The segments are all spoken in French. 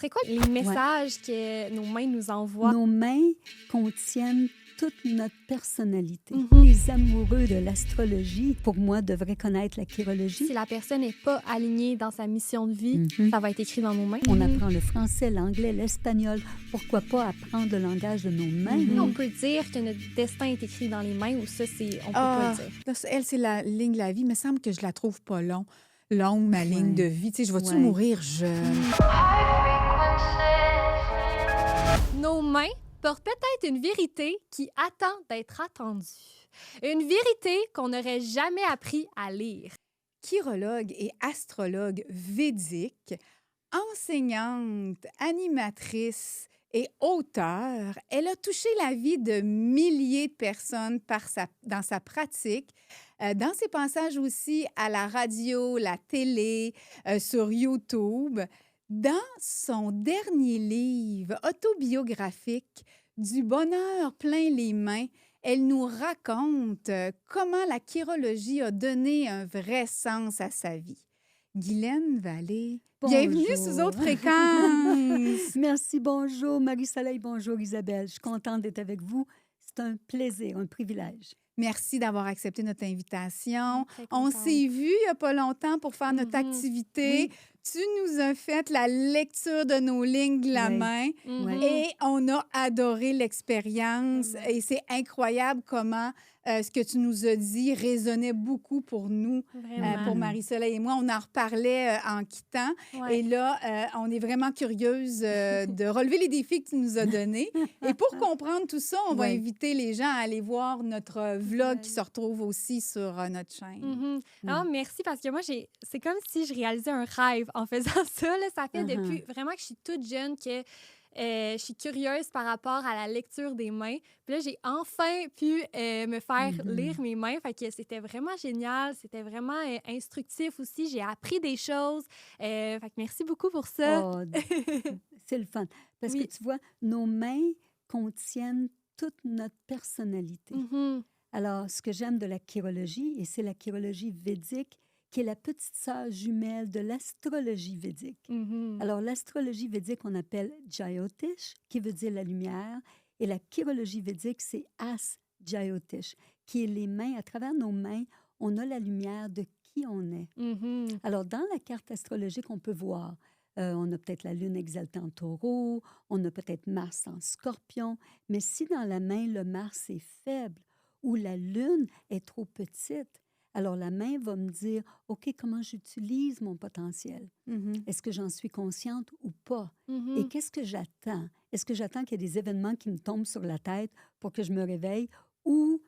C'est quoi les messages que nos mains nous envoient? Nos mains contiennent toute notre personnalité. Mhm. Les amoureux de l'astrologie, pour moi, devraient connaître la chirologie. Si la personne n'est pas alignée dans sa mission de vie, ça va être écrit dans nos mains. On apprend le français, l'anglais, l'espagnol. Pourquoi pas apprendre le langage de nos mains? On peut dire que notre destin est écrit dans les mains ou ça, on peut pas le dire. Là, elle, c'est la ligne de la vie. Il me semble que je la trouve pas longue, ma ligne de vie. Tu sais, je vais-tu mourir jeune? Nos mains portent peut-être une vérité qui attend d'être attendue. Une vérité qu'on n'aurait jamais appris à lire. Chirologue et astrologue védique, enseignante, animatrice et auteure, elle a touché la vie de milliers de personnes dans sa pratique, dans ses passages aussi à la radio, la télé, sur YouTube. Dans son dernier livre autobiographique, Du bonheur plein les mains, elle nous raconte comment la chirologie a donné un vrai sens à sa vie. Guylaine Vallée, bienvenue sous Autre fréquence. Merci, bonjour Marie-Soleil, bonjour Isabelle. Je suis contente d'être avec vous. C'est un plaisir, un privilège. Merci d'avoir accepté notre invitation. Très On contente. s'est vu il n'y a pas longtemps pour faire notre activité. Oui. Tu nous as fait la lecture de nos lignes de la Oui. main Mhm. et on a adoré l'expérience. Et c'est incroyable comment ce que tu nous as dit résonnait beaucoup pour nous, Vraiment. pour Marie-Soleil et moi. On en reparlait en quittant. Ouais. Et là, on est vraiment curieuse de relever les défis que tu nous as donnés. Et pour comprendre tout ça, on va Ouais. inviter les gens à aller voir notre vlog qui se retrouve aussi sur notre chaîne. Mhm. Alors, merci parce que moi, c'est comme si je réalisais un rêve en faisant ça. Là. Ça fait depuis vraiment que je suis toute jeune que je suis curieuse par rapport à la lecture des mains. Puis là, j'ai enfin pu me faire lire mes mains. Fait que c'était vraiment génial. C'était vraiment instructif aussi. J'ai appris des choses. Fait que merci beaucoup pour ça. Oh, c'est le fun. Parce Oui. que tu vois, nos mains contiennent toute notre personnalité. Mhm. Alors, ce que j'aime de la chirologie, et c'est la chirologie védique, qui est la petite sœur jumelle de l'astrologie védique. Mhm. Alors, l'astrologie védique, on appelle Jyotish, qui veut dire la lumière, et la chirologie védique, c'est As Jyotish, qui est les mains. À travers nos mains, on a la lumière de qui on est. Mhm. Alors, dans la carte astrologique, on peut voir, on a peut-être la lune exaltée en taureau, on a peut-être Mars en scorpion, mais si dans la main, le Mars est faible ou la lune est trop petite, alors la main va me dire, OK, comment j'utilise mon potentiel? Est-ce que j'en suis consciente ou pas? Mhm. Et qu'est-ce que j'attends? Est-ce que j'attends qu'il y ait des événements qui me tombent sur la tête pour que je me réveille? Ou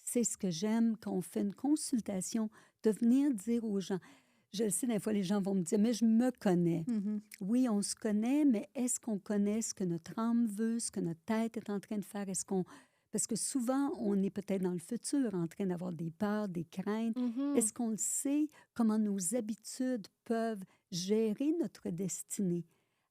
c'est ce que j'aime quand on fait une consultation, de venir dire aux gens, je le sais, des fois, les gens vont me dire, mais je me connais. Oui, on se connaît, mais est-ce qu'on connaît ce que notre âme veut, ce que notre tête est en train de faire? Parce que souvent, on est peut-être dans le futur en train d'avoir des peurs, des craintes. Mhm. Est-ce qu'on le sait comment nos habitudes peuvent gérer notre destinée?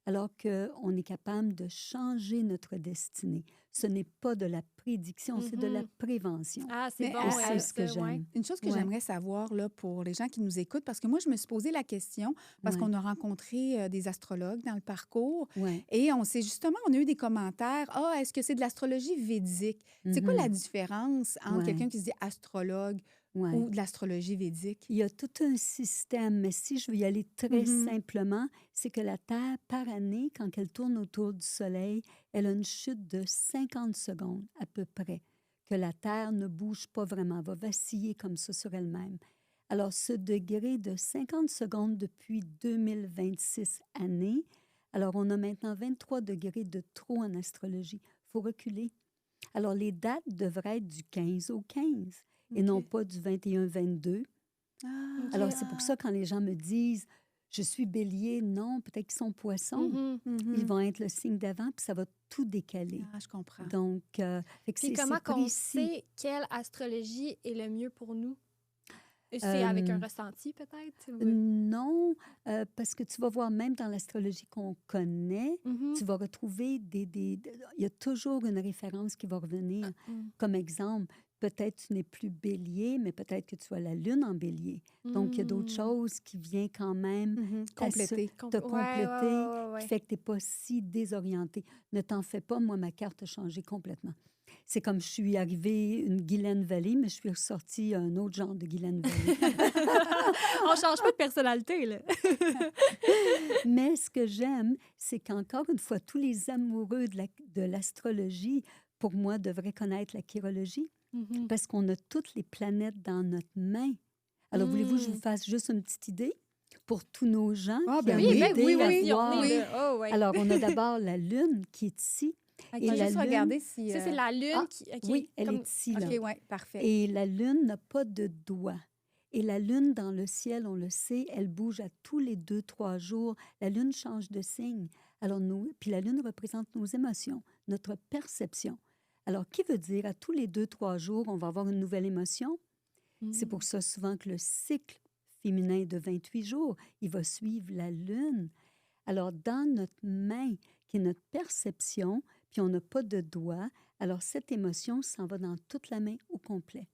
Alors qu'on est capable de changer notre destinée. Ce n'est pas de la prédiction, c'est de la prévention. Ah, c'est Mais bon. Et c'est ce que ça, ouais. j'aime. Une chose que Ouais. j'aimerais savoir là, pour les gens qui nous écoutent, parce que moi, je me suis posé la question, parce Ouais. qu'on a rencontré des astrologues dans le parcours, Ouais. et on a eu des commentaires. Ah, est-ce que c'est de l'astrologie védique? C'est quoi la différence entre Ouais. quelqu'un qui se dit astrologue Ouais. ou de l'astrologie védique? Il y a tout un système, mais si je veux y aller très simplement, c'est que la Terre, par année, quand elle tourne autour du Soleil, elle a une chute de 50 secondes à peu près, que la Terre ne bouge pas vraiment, va vaciller comme ça sur elle-même. Alors, ce degré de 50 secondes depuis 2026 années, alors on a maintenant 23 degrés de trop en astrologie. Il faut reculer. Alors, les dates devraient être du 15 au 15 et non pas du 21-22. Ah, Alors, c'est pour ça quand les gens me disent « je suis bélier », non, peut-être qu'ils sont poissons. Ils vont être le signe d'avant, puis ça va tout décaler. Ah, je comprends. Donc, fait que Puis c'est comment qu'on précis. sait quelle astrologie est le mieux pour nous? C'est avec un ressenti, peut-être? Non, parce que tu vas voir, même dans l'astrologie qu'on connaît, tu vas retrouver il y a toujours une référence qui va revenir. Comme exemple, peut-être tu n'es plus bélier, mais peut-être que tu as la lune en bélier. Donc, il y a d'autres choses qui viennent quand même Compléter. te compléter, qui fait que tu n'es pas si désorienté. Ne t'en fais pas, moi, ma carte a changé complètement. C'est comme je suis arrivée une Guylaine Vallée, mais je suis ressortie un autre genre de Guylaine Vallée. On change pas de personnalité, là. Mais ce que j'aime, c'est qu'encore une fois, tous les amoureux de l'astrologie, pour moi, devraient connaître la chirologie parce qu'on a toutes les planètes dans notre main. Alors, voulez-vous que je vous fasse juste une petite idée pour tous nos gens qui ont aidé à voir? Oh, ouais. Alors, on a d'abord la Lune qui est ici. Okay. Et On va la juste lune, regarder si... Ça, c'est la lune qui... Oui, elle est ici, là. OK, oui, parfait. Et la Lune n'a pas de doigt. Et la Lune, dans le ciel, on le sait, elle bouge à tous les 2-3 jours. La Lune change de signe. Alors, puis la Lune représente nos émotions, notre perception. Alors, qui veut dire à tous les 2-3 jours, on va avoir une nouvelle émotion? C'est pour ça souvent que le cycle féminin de 28 jours, il va suivre la Lune. Alors, dans notre main, qui est notre perception, puis on n'a pas de doigt, alors cette émotion s'en va dans toute la main au complet.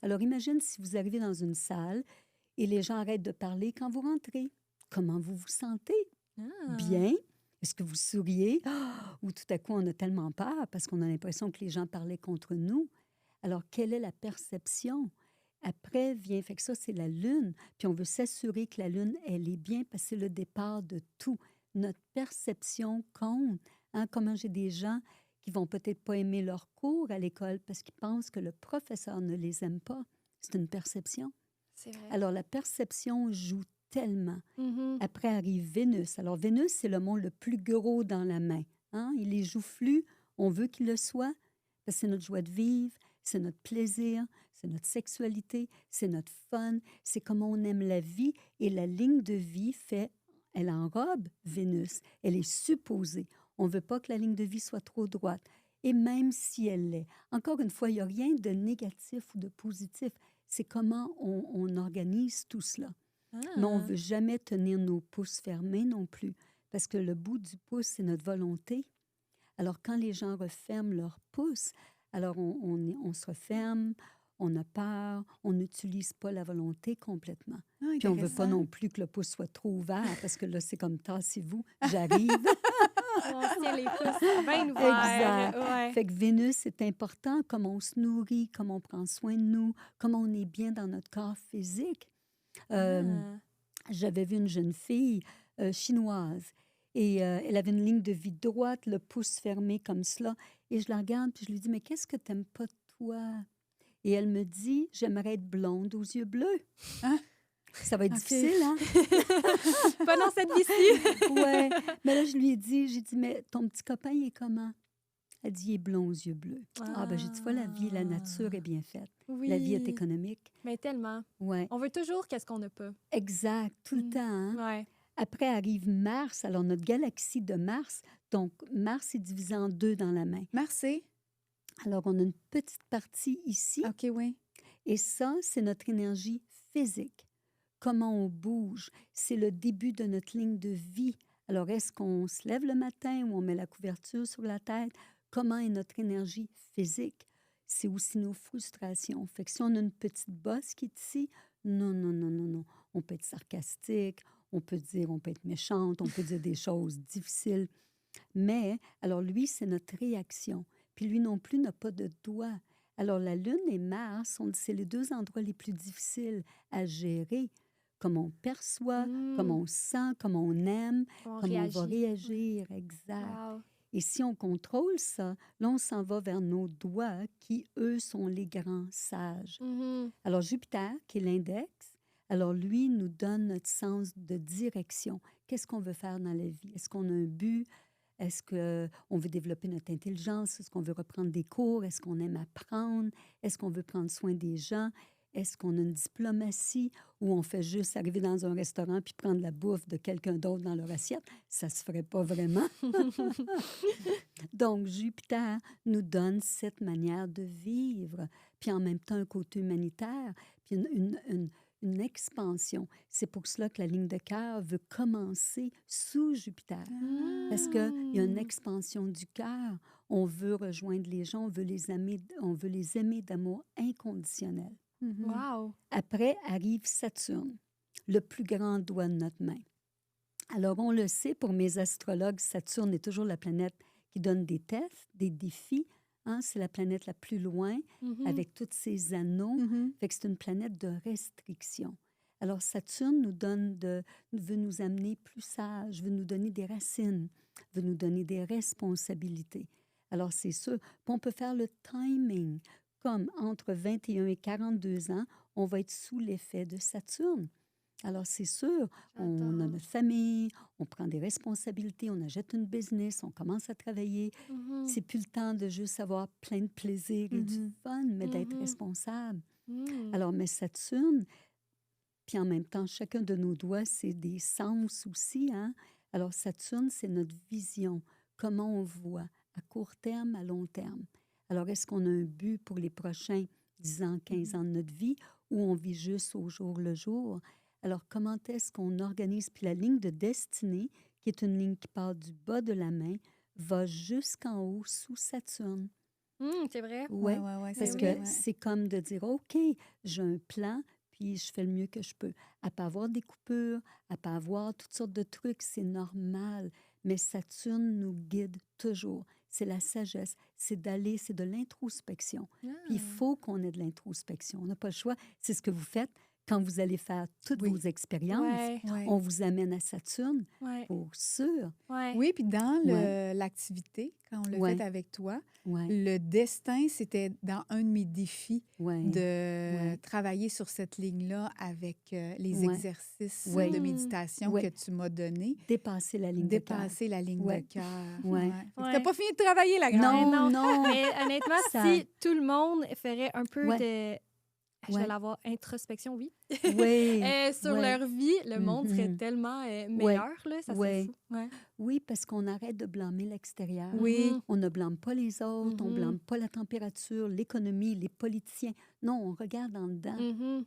Alors, imagine si vous arrivez dans une salle et les gens arrêtent de parler quand vous rentrez. Comment vous vous sentez? Bien? Est-ce que vous souriez? Ou tout à coup, on a tellement peur parce qu'on a l'impression que les gens parlaient contre nous. Alors, quelle est la perception? Après vient, fait que ça, c'est la Lune. Puis on veut s'assurer que la Lune, elle est bien parce que c'est le départ de tout. Notre perception compte. Comment j'ai des gens qui vont peut-être pas aimer leur cours à l'école parce qu'ils pensent que le professeur ne les aime pas. C'est une perception. C'est vrai. Alors, la perception joue tellement. Après arrive Vénus. Alors, Vénus, c'est le mot le plus gros dans la main. Il est joufflu. On veut qu'il le soit parce que c'est notre joie de vivre, c'est notre plaisir, c'est notre sexualité, c'est notre fun, c'est comment on aime la vie. Et la ligne de vie elle enrobe Vénus. Elle est supposée. On ne veut pas que la ligne de vie soit trop droite. Et même si elle l'est, encore une fois, il n'y a rien de négatif ou de positif. C'est comment on organise tout cela. Mais on ne veut jamais tenir nos pouces fermés non plus, parce que le bout du pouce, c'est notre volonté. Alors, quand les gens referment leur pouce, alors on se referme, on a peur, on n'utilise pas la volonté complètement. Puis on ne veut pas non plus que le pouce soit trop ouvert, parce que là, c'est comme « tassez-vous, j'arrive ». On tient les pouces bien ouverts. Exact. Ouais. Fait que Vénus, c'est important, comment on se nourrit, comment on prend soin de nous, comment on est bien dans notre corps physique. J'avais vu une jeune fille chinoise et elle avait une ligne de vie droite, le pouce fermé comme cela. Et je la regarde puis je lui dis « Mais qu'est-ce que tu n'aimes pas de toi? » Et elle me dit « J'aimerais être blonde aux yeux bleus. » Ça va être difficile, hein? Pas dans cette vie-ci. Oui. Mais là, j'ai dit, mais ton petit copain, il est comment? Elle dit, il est blond aux yeux bleus. Ben j'ai dit, tu vois, la vie, la nature est bien faite. Oui. La vie est économique. Mais tellement. Ouais. On veut toujours qu'est-ce qu'on n'a pas. Exact, tout le temps. Hein? Ouais. Après arrive Mars. Alors, notre galaxie de Mars, donc Mars est divisé en 2 dans la main. Mars, c'est? Alors, on a une petite partie ici. OK, oui. Et ça, c'est notre énergie physique. Comment on bouge, c'est le début de notre ligne de vie. Alors, est-ce qu'on se lève le matin ou on met la couverture sur la tête? Comment est notre énergie physique? C'est aussi nos frustrations. Fait que si on a une petite bosse qui est ici, non. On peut être sarcastique, on peut être méchante, on peut dire des choses difficiles. Mais, alors lui, c'est notre réaction. Puis lui non plus n'a pas de doigt. Alors, la Lune et Mars, c'est les 2 endroits les plus difficiles à gérer. Comment on perçoit, comment on sent, comment on aime, comment on va réagir. Exact. Wow. Et si on contrôle ça, là, on s'en va vers nos doigts qui, eux, sont les grands sages. Alors, Jupiter, qui est l'index, alors lui nous donne notre sens de direction. Qu'est-ce qu'on veut faire dans la vie? Est-ce qu'on a un but? Est-ce qu'on veut développer notre intelligence? Est-ce qu'on veut reprendre des cours? Est-ce qu'on aime apprendre? Est-ce qu'on veut prendre soin des gens? Est-ce qu'on a une diplomatie où on fait juste arriver dans un restaurant puis prendre la bouffe de quelqu'un d'autre dans leur assiette? Ça se ferait pas vraiment. Donc, Jupiter nous donne cette manière de vivre, puis en même temps un côté humanitaire, puis une une expansion. C'est pour cela que la ligne de cœur veut commencer sous Jupiter. Parce qu'il y a une expansion du cœur. On veut rejoindre les gens, on veut les aimer d'amour inconditionnel. Wow! Après arrive Saturne, le plus grand doigt de notre main. Alors, on le sait, pour mes astrologues, Saturne est toujours la planète qui donne des tests, des défis. Hein? C'est la planète la plus loin, avec tous ses anneaux. Fait que c'est une planète de restriction. Alors, Saturne veut nous amener plus sages, veut nous donner des racines, veut nous donner des responsabilités. Alors, c'est sûr. Puis on peut faire le timing. Comme entre 21 et 42 ans, on va être sous l'effet de Saturne. Alors, c'est sûr, on a notre famille, on prend des responsabilités, on achète une business, on commence à travailler. C'est plus le temps de juste avoir plein de plaisir et du fun, mais d'être responsable. Alors, mais Saturne, puis en même temps, chacun de nos doigts, c'est des sens aussi. Hein? Alors, Saturne, c'est notre vision, comment on voit à court terme, à long terme. Alors, est-ce qu'on a un but pour les prochains 10 ans, 15 ans de notre vie ou on vit juste au jour le jour? Alors, comment est-ce qu'on organise? Puis la ligne de destinée, qui est une ligne qui part du bas de la main, va jusqu'en haut sous Saturne. C'est vrai. Oui, Ouais, parce c'est que vrai. c'est comme de dire, OK, j'ai un plan, puis je fais le mieux que je peux. Elle peut avoir des coupures, elle peut avoir toutes sortes de trucs, c'est normal. Mais Saturne nous guide toujours. C'est la sagesse, c'est de l'introspection. Puis il faut qu'on ait de l'introspection. On n'a pas le choix. C'est ce que vous faites quand vous allez faire toutes vos expériences. On vous amène à Saturne, pour sûr. Oui, puis dans l'activité, quand on l'a fait avec toi, le destin, c'était dans un de mes défis de travailler sur cette ligne-là avec les exercices de méditation que tu m'as donnés. Dépasser la ligne de cœur. Dépasser la ligne de cœur. Ouais. Tu n'as pas fini de travailler, la grande. Non. Mais honnêtement, si tout le monde ferait un peu de... Je vais l'avoir introspection, oui. Sur leur vie, le monde serait tellement meilleur, là, ça serait fou. Oui, parce qu'on arrête de blâmer l'extérieur. Oui. On ne blâme pas les autres, on ne blâme pas la température, l'économie, les politiciens. Non, on regarde en dedans,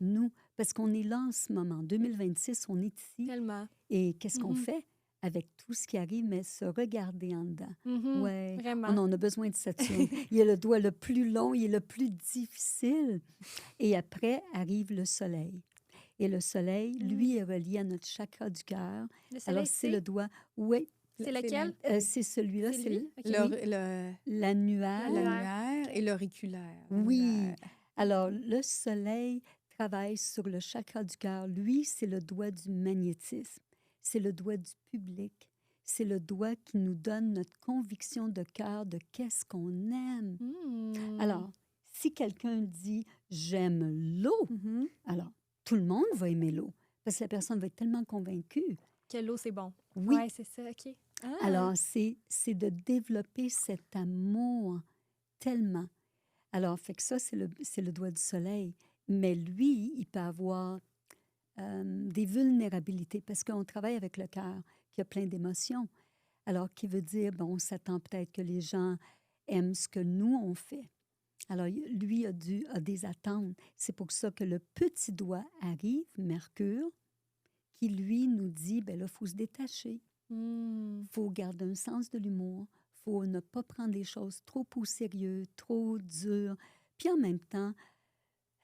nous, parce qu'on est là en ce moment. 2026, on est ici. Tellement. Et qu'est-ce qu'on fait avec tout ce qui arrive, mais se regarder en dedans. Vraiment. On a besoin de Saturne. Il est le doigt le plus long, il est le plus difficile. Et après arrive le soleil. Et le soleil, lui, est relié à notre chakra du cœur. Le soleil, alors, c'est le doigt. Oui. C'est lequel? C'est celui-là. C'est lui? L'annuaire. L'annuaire et l'auriculaire. Oui. Alors, le soleil travaille sur le chakra du cœur. Lui, c'est le doigt du magnétisme. C'est le doigt du public. C'est le doigt qui nous donne notre conviction de cœur de qu'est-ce qu'on aime. Alors, si quelqu'un dit « j'aime l'eau alors, tout le monde va aimer l'eau parce que la personne va être tellement convaincue. Que l'eau, c'est bon. Oui. C'est ça, OK. Alors, c'est de développer cet amour tellement. Alors, fait que ça, c'est le doigt du soleil. Mais lui, il peut avoir des vulnérabilités parce qu'on travaille avec le cœur qui a plein d'émotions. Alors, qui veut dire, bon, on s'attend peut-être que les gens aiment ce que nous, on fait. Alors, lui a des attentes. C'est pour ça que le petit doigt arrive, Mercure, qui, lui, nous dit, ben là, il faut se détacher. Il faut garder un sens de l'humour. Il faut ne pas prendre les choses trop au sérieux, trop dures. Puis en même temps,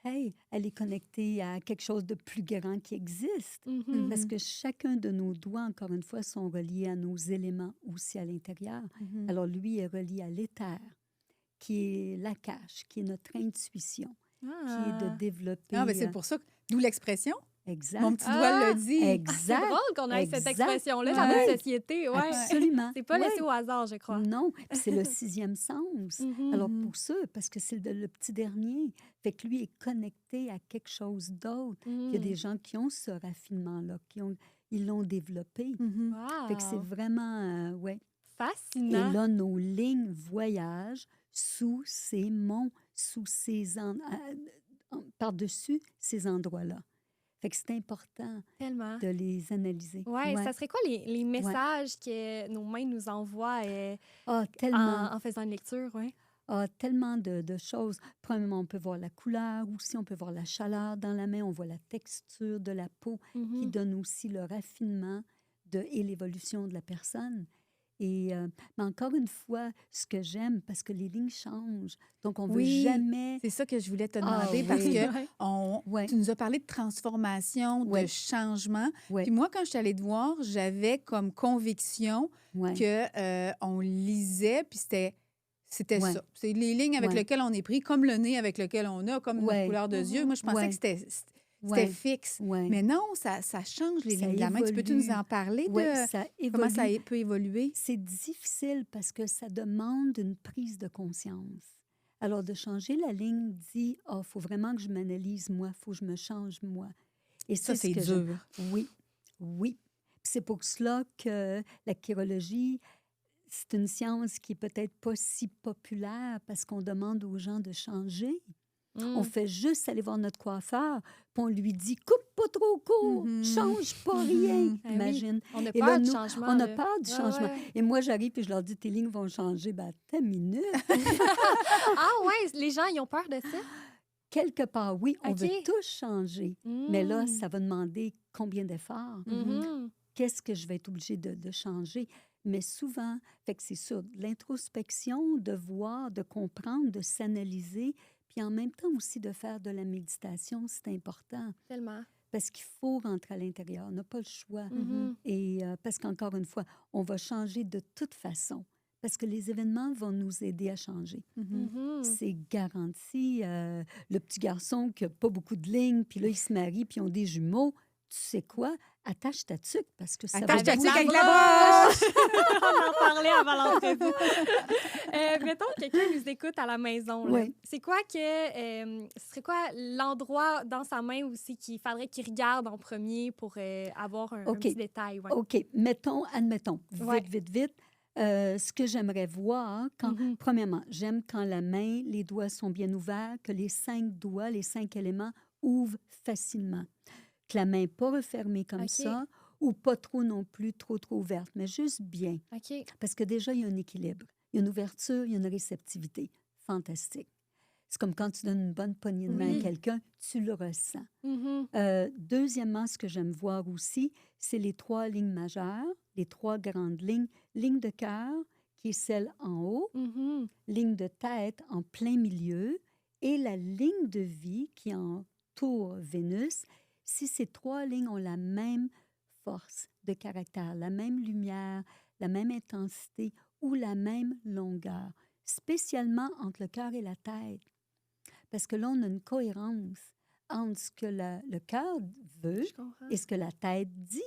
hey, elle est connectée à quelque chose de plus grand qui existe. Parce que chacun de nos doigts, encore une fois, sont reliés à nos éléments aussi à l'intérieur. Alors, lui est relié à l'éther, qui est l'Akash, qui est notre intuition, qui est de développer... Ah, ben c'est pour ça, d'où l'expression. Exact. Mon petit doigt le dit. Exact. C'est drôle qu'on ait cette expression-là dans notre société. Absolument. C'est pas laissé au hasard, je crois. Non, puis c'est le 6e sens. Alors, pour ça, parce que c'est le petit dernier, fait que lui est connecté à quelque chose d'autre. Il y a des gens qui ont ce raffinement-là, ils l'ont développé. Fait que c'est vraiment, fascinant. Et là, nos lignes voyagent sous ces monts, par-dessus ces endroits-là. Fait que c'est important de les analyser. Ça serait quoi les messages que nos mains nous envoient tellement. en faisant une lecture? tellement de choses. Premièrement, on peut voir la couleur, aussi on peut voir la chaleur dans la main, on voit la texture de la peau qui donne aussi le raffinement et l'évolution de la personne. Mais encore une fois, ce que j'aime, parce que les lignes changent, donc on ne veut Oui, jamais... c'est ça que je voulais te Ah demander parce oui, que ouais, tu nous as parlé de transformation, de ouais, changement. Puis ouais, moi, quand je suis allée te voir, j'avais comme conviction ouais, que on lisait, puis c'était ouais, ça. C'est les lignes avec ouais, lesquelles on est pris, comme le nez avec lequel on a, comme notre ouais, couleur de yeux. Moi, je pensais que ouais, c'était ouais, fixe. ouais. Mais non, ça change les Ça lignes de la main. Tu peux-tu nous évolue. en parler Oui, de ça comment ça évolue. peut évoluer? C'est difficile parce que ça demande une prise de conscience. Alors, de changer la ligne dit, il faut vraiment que je m'analyse moi, il faut que je me change moi. Et Ça, c'est ce c'est que j'aime. dur. Oui, oui. Puis c'est pour cela que la chirologie, c'est une science qui est peut-être pas si populaire parce qu'on demande aux gens de changer. On fait juste aller voir notre coiffeur, puis on lui dit coupe pas trop court, change pas rien. Ben oui, Imagine. on a Et peur là, du nous, changement. on a Là. peur du Ouais, changement. ouais. Et moi, j'arrive puis je leur dis tes lignes vont changer. Ben, attends une minute. Ah ouais, les gens, ils ont peur de ça? Quelque part, oui, on OK. veut tous changer. Mais là, Mm. ça va demander combien d'efforts. Mhm. Qu'est-ce que je vais être obligée de changer? Mais souvent, fait que c'est sûr, de l'introspection, de voir, de comprendre, de s'analyser, puis en même temps aussi de faire de la méditation, c'est important. Tellement. Parce qu'il faut rentrer à l'intérieur, on n'a pas le choix. Mhm. Et parce qu'encore une fois, on va changer de toute façon. Parce que les événements vont nous aider à changer. Mhm. C'est garanti. Le petit garçon qui n'a pas beaucoup de lignes, puis là, il se marie, puis ils ont des jumeaux. Tu sais quoi? Attache ta tuque parce que ça Attache va ta tuque bouger. avec la broche! On en parlait avant l'entrevue. Mettons que quelqu'un nous écoute à la maison. Là. Oui. C'est quoi ce serait quoi l'endroit dans sa main aussi qu'il faudrait qu'il regarde en premier pour avoir un OK. petit détail? Ouais. OK. Admettons, vite, Ouais. vite. Ce que j'aimerais voir, premièrement, j'aime quand la main, les doigts sont bien ouverts, que les 5 doigts, les 5 éléments ouvrent facilement. Que la main pas refermée comme OK. ça, ou pas trop non plus, trop ouverte, mais juste bien. OK. Parce que déjà, il y a un équilibre. Il y a une ouverture, il y a une réceptivité. Fantastique. C'est comme quand tu donnes une bonne poignée de main Oui. à quelqu'un, tu le ressens. Mhm. Deuxièmement, ce que j'aime voir aussi, c'est les 3 lignes majeures, les 3 grandes lignes. Ligne de cœur, qui est celle en haut, Mhm. ligne de tête en plein milieu, et la ligne de vie qui entoure Vénus. Si ces 3 lignes ont la même force de caractère, la même lumière, la même intensité ou la même longueur, spécialement entre le cœur et la tête. Parce que là, on a une cohérence entre ce que le cœur veut Je comprends. et ce que la tête dit.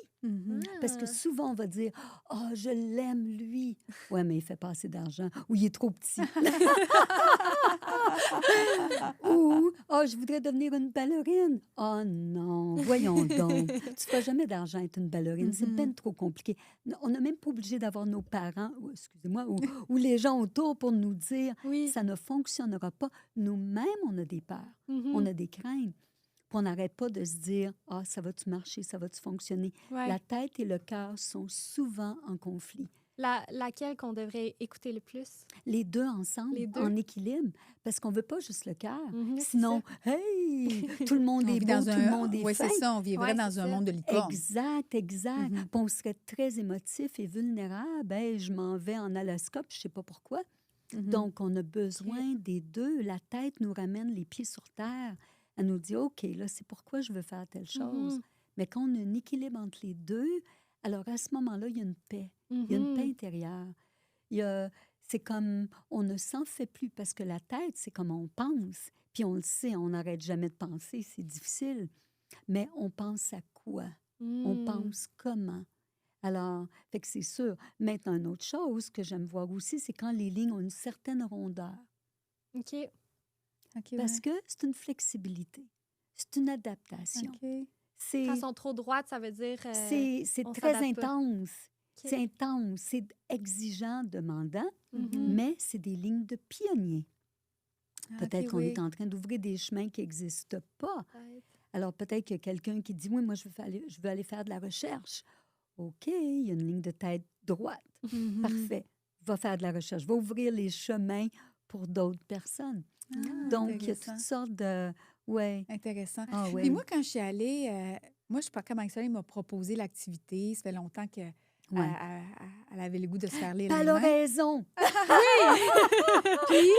Parce que Ah. souvent, on va dire « Oh, je l'aime, lui. » Ouais, mais il fait pas assez d'argent. Ou il est trop petit. Ou « Oh, je voudrais devenir une ballerine. » Oh non, voyons donc. Tu feras jamais d'argent être une ballerine. C'est ben trop compliqué. On n'est même pas obligé d'avoir nos parents, excusez-moi, ou les gens autour pour nous dire Oui. ça ne fonctionnera pas. Nous-mêmes, on a des peurs, Mhm. on a des craintes. Puis on n'arrête pas de se dire « Ah, ça va-tu marcher, ça va-tu fonctionner? Ouais. La tête et le cœur sont souvent en conflit. Laquelle qu'on devrait écouter le plus? Les deux ensemble, Les deux. en équilibre, parce qu'on ne veut pas juste le cœur. Mhm, c'est Sinon, hey, tout le monde On est vit beau, dans tout le monde est Oui, fin. c'est ça, on vivrait Ouais, dans c'est un ça. monde de licorne. Exact. Puis on serait très émotif et vulnérable. Hey, je m'en vais en Alaska, puis je ne sais pas pourquoi. Donc, on a besoin des deux. La tête nous ramène les pieds sur terre. Elle nous dit, OK, là, c'est pourquoi je veux faire telle chose. Mhm. Mais quand on a un équilibre entre les deux, alors à ce moment-là, il y a une paix. Il y a une paix intérieure. C'est comme, on ne s'en fait plus parce que la tête, c'est comme on pense. Puis on le sait, on n'arrête jamais de penser, c'est difficile. Mais on pense à quoi? On Mm. pense comment? Alors, fait que c'est sûr. Maintenant, une autre chose que j'aime voir aussi, c'est quand les lignes ont une certaine rondeur. OK. OK, Parce que c'est une flexibilité. C'est une adaptation. OK. Quand C'est elles sont trop droites, ça veut dire... c'est on très s'adapte pas. intense. OK. C'est intense, c'est exigeant, demandant, Mhm. mais c'est des lignes de pionnier. Ah, Peut-être OK, qu'on oui. est en train d'ouvrir des chemins qui n'existent pas. Peut-être. Alors, peut-être qu'il y a quelqu'un qui dit, oui, moi, je veux aller faire de la recherche. OK, il y a une ligne de tête droite. Mhm. Parfait. Va faire de la recherche. Va ouvrir les chemins pour d'autres personnes. Ah, Donc, il y a intéressant. toutes sortes de... Oui. Intéressant. Ah Puis oui. moi, quand je suis allée, moi, je sais pas comment il m'a proposé l'activité. Ça fait longtemps qu'elle Ouais. elle avait le goût de se faire lire Elle les a mains. raison. Puis,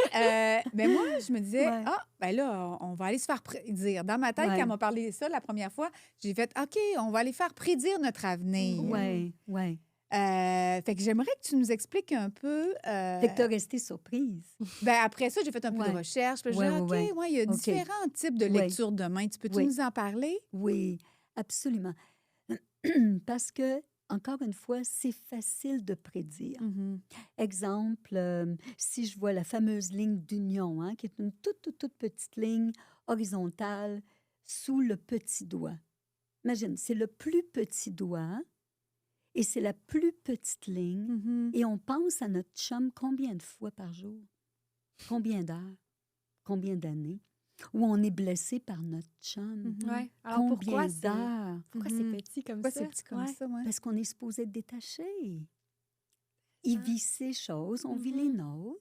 ben moi, je me disais, Ouais. ben là, on va aller se faire prédire. Dans ma tête, quand Ouais. elle m'a parlé de ça la première fois, j'ai fait, OK, on va aller faire prédire notre avenir. Oui, oui. Fait que j'aimerais que tu nous expliques un peu. Fait que tu as resté surprise. Ben après ça, j'ai fait un peu de Ouais. recherche. Puis j'ai Ouais, dit, OK, ouais, ouais, il y a OK. différents types de Ouais. lecture de main. Tu peux-tu Oui. nous en parler? Oui, absolument. Parce que, encore une fois, c'est facile de prédire. Mhm. Exemple, si je vois la fameuse ligne d'union, hein, qui est une toute petite ligne horizontale sous le petit doigt. Imagine, c'est le plus petit doigt et c'est la plus petite ligne. Mhm. Et on pense à notre chum combien de fois par jour? Combien d'heures? Combien d'années? Où on est blessé par notre chum? Mhm. Ouais. Alors, Combien d'heures? pourquoi Mhm. c'est petit comme Pourquoi ça? c'est petit comme Ouais. ça, ouais? Parce qu'on est supposé être détaché. Il Ah. vit ses choses, on vit les Mhm. nôtres,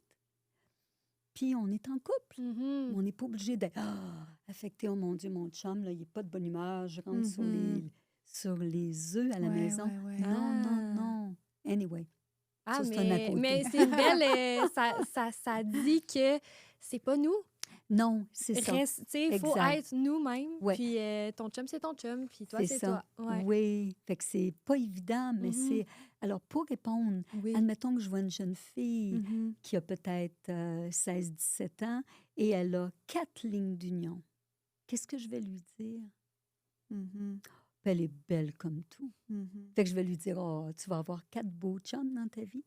puis on est en couple. Mhm. On n'est pas obligé d'être affecté. Oh mon Dieu, mon chum, là, il n'est pas de bonne humeur, je rentre sur les œufs à la Ouais, maison. ouais, ouais. Non, non, Ah. non. Anyway, Ah, ça, c'est un à côté. mais c'est une belle... ça dit que c'est pas nous. Non, c'est ça. Tu sais, il faut Exact. être nous-mêmes. Ouais. Puis ton chum, c'est ton chum. Puis toi, C'est c'est ça. toi. Ouais. Oui, fait que c'est pas évident, mais Mhm. c'est... Alors, pour répondre, Oui. admettons que je vois une jeune fille Mhm. qui a peut-être 16-17 ans et elle a 4 lignes d'union. Qu'est-ce que je vais lui dire? Mhm. Puis elle est belle comme tout. Mhm. Fait que je vais lui dire, oh, tu vas avoir 4 beaux chums dans ta vie.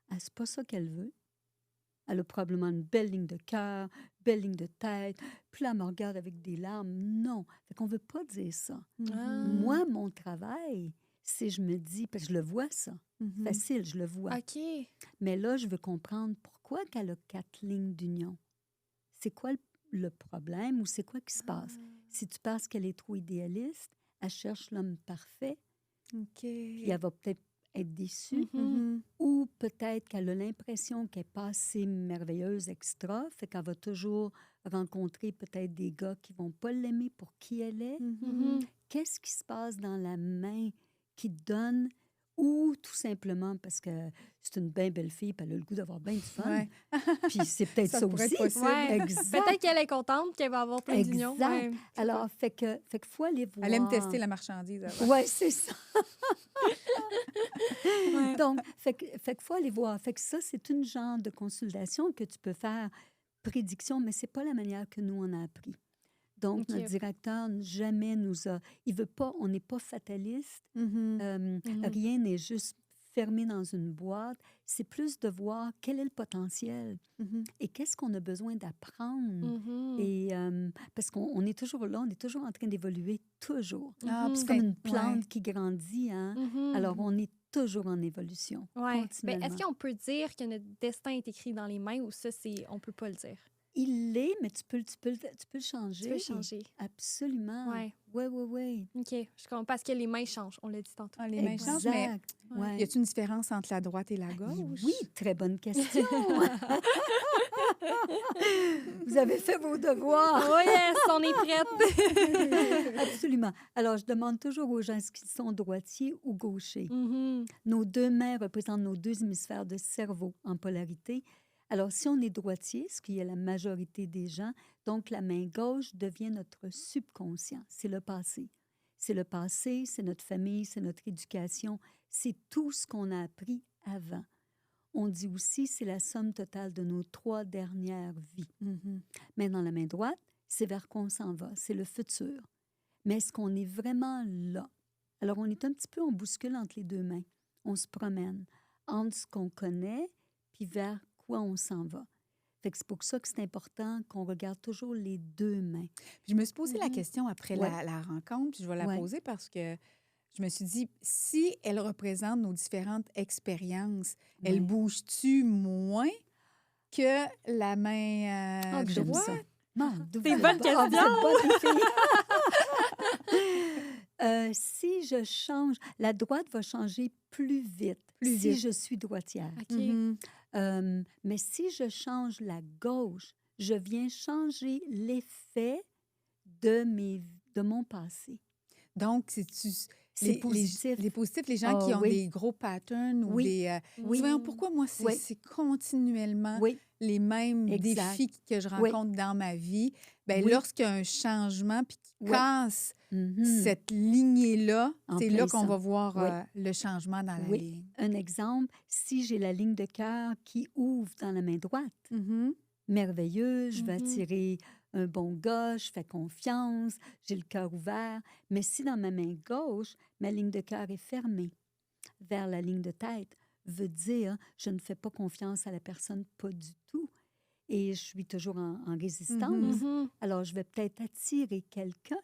Ah, c'est pas ça qu'elle veut. Elle a probablement une belle ligne de cœur, belle ligne de tête. Puis là, elle me regarde avec des larmes. Non. Fait qu'on veut pas dire ça. Ah. Moi, mon travail, c'est je me dis, parce que je le vois ça. Mhm. Facile, je le vois. OK. Mais là, je veux comprendre pourquoi qu'elle a 4 lignes d'union. C'est quoi le problème ou c'est quoi qui se passe? Si tu penses qu'elle est trop idéaliste, elle cherche l'homme parfait, OK. puis elle va peut-être être déçue. Mhm. Mhm. Ou peut-être qu'elle a l'impression qu'elle n'est pas assez merveilleuse, extra, fait qu'elle va toujours rencontrer peut-être des gars qui vont pas l'aimer pour qui elle est. Mhm. Mhm. Qu'est-ce qui se passe dans la main qui donne, ou tout simplement parce que c'est une bien belle fille, puis elle a le goût d'avoir bien du fun. Ouais. Puis c'est peut-être ça, pourrait aussi. être possible. Ouais. Exact. Peut-être qu'elle est contente qu'elle va avoir plein d'unions. Exact. Ouais. Alors, fait que faut aller voir. Elle aime tester la marchandise avant. Oui, c'est ça. Ouais. Donc, fait que faut aller voir. Fait que ça, c'est une genre de consultation que tu peux faire, prédiction, mais c'est pas la manière que nous, on a appris. Donc, OK. notre directeur jamais nous a... Il veut pas... On n'est pas fataliste. Mhm. Mhm. Rien n'est juste fermé dans une boîte. C'est plus de voir quel est le potentiel Mhm. et qu'est-ce qu'on a besoin d'apprendre. Mhm. Et parce qu'on est toujours là, on est toujours en train d'évoluer, toujours. Ah, puis C'est Mhm. comme fait- une plante ouais. qui grandit, hein? Mhm. Alors, on est toujours en évolution, Ouais. Ben, continuellement. est-ce qu'on peut dire que notre destin est écrit dans les mains ou ça, on peut pas le dire? Il l'est, mais tu peux le changer. Tu peux changer. Absolument. Ouais. Oui. OK. Je comprends. Parce que les mains changent. On l'a dit tantôt. Ah, les mains changent, mais Exact. Ouais. y a-t-il une différence entre la droite et la gauche? Oui, très bonne question. Vous avez fait vos devoirs. Oh yes, on est prête. Absolument. Alors, je demande toujours aux gens est-ce qu'ils sont droitiers ou gauchers. Mhm. Nos 2 mains représentent nos 2 hémisphères de cerveau en polarité. Alors, si on est droitier, ce qui est la majorité des gens, donc la main gauche devient notre subconscient. C'est le passé. C'est le passé, c'est notre famille, c'est notre éducation, c'est tout ce qu'on a appris avant. On dit aussi c'est la somme totale de nos 3 dernières vies. Mhm. Mais dans la main droite, c'est vers quoi on s'en va, c'est le futur. Mais est-ce qu'on est vraiment là? Alors, on est un petit peu, on bouscule entre les 2 mains. On se promène entre ce qu'on connaît puis vers quoi on s'en va. Fait que c'est pour ça que c'est important qu'on regarde toujours les 2 mains. Puis je me suis posé la Mhm. question après Ouais. la rencontre, puis je vais la Ouais. poser parce que je me suis dit, si elle représente nos différentes expériences, elle Ouais. bouge-tu moins que la main Ah, que j'aime droite? ça. Non, d'où C'est une vous bonne êtes bonne. Ah, vous question. êtes bonnes, les filles. Si je change, la droite va changer plus vite. Plus si vite. je suis droitière. OK. Mais si je change la gauche, je viens changer l'effet de mon passé. Donc, C'est positif. les positifs, les gens qui ont oui. des gros patterns ou Oui. des... Oui. Voyons, pourquoi moi, c'est Oui. c'est continuellement Oui, les mêmes Exact. défis que je Oui. rencontre dans ma vie? Bien, Oui. lorsqu'il y a un changement puis qui Oui. casse Mhm. cette lignée-là, En c'est plein là qu'on ça. va voir Oui. le changement dans la Oui. ligne. Un exemple, si j'ai la ligne de cœur qui ouvre dans la main droite, Mhm. merveilleux, je vais Mhm. attirer un bon gars, je fais confiance, j'ai le cœur ouvert. Mais si dans ma main gauche, ma ligne de cœur est fermée vers la ligne de tête, veut dire je ne fais pas confiance à la personne, pas du tout. Et je suis toujours en résistance. Mhm. Alors, je vais peut-être attirer quelqu'un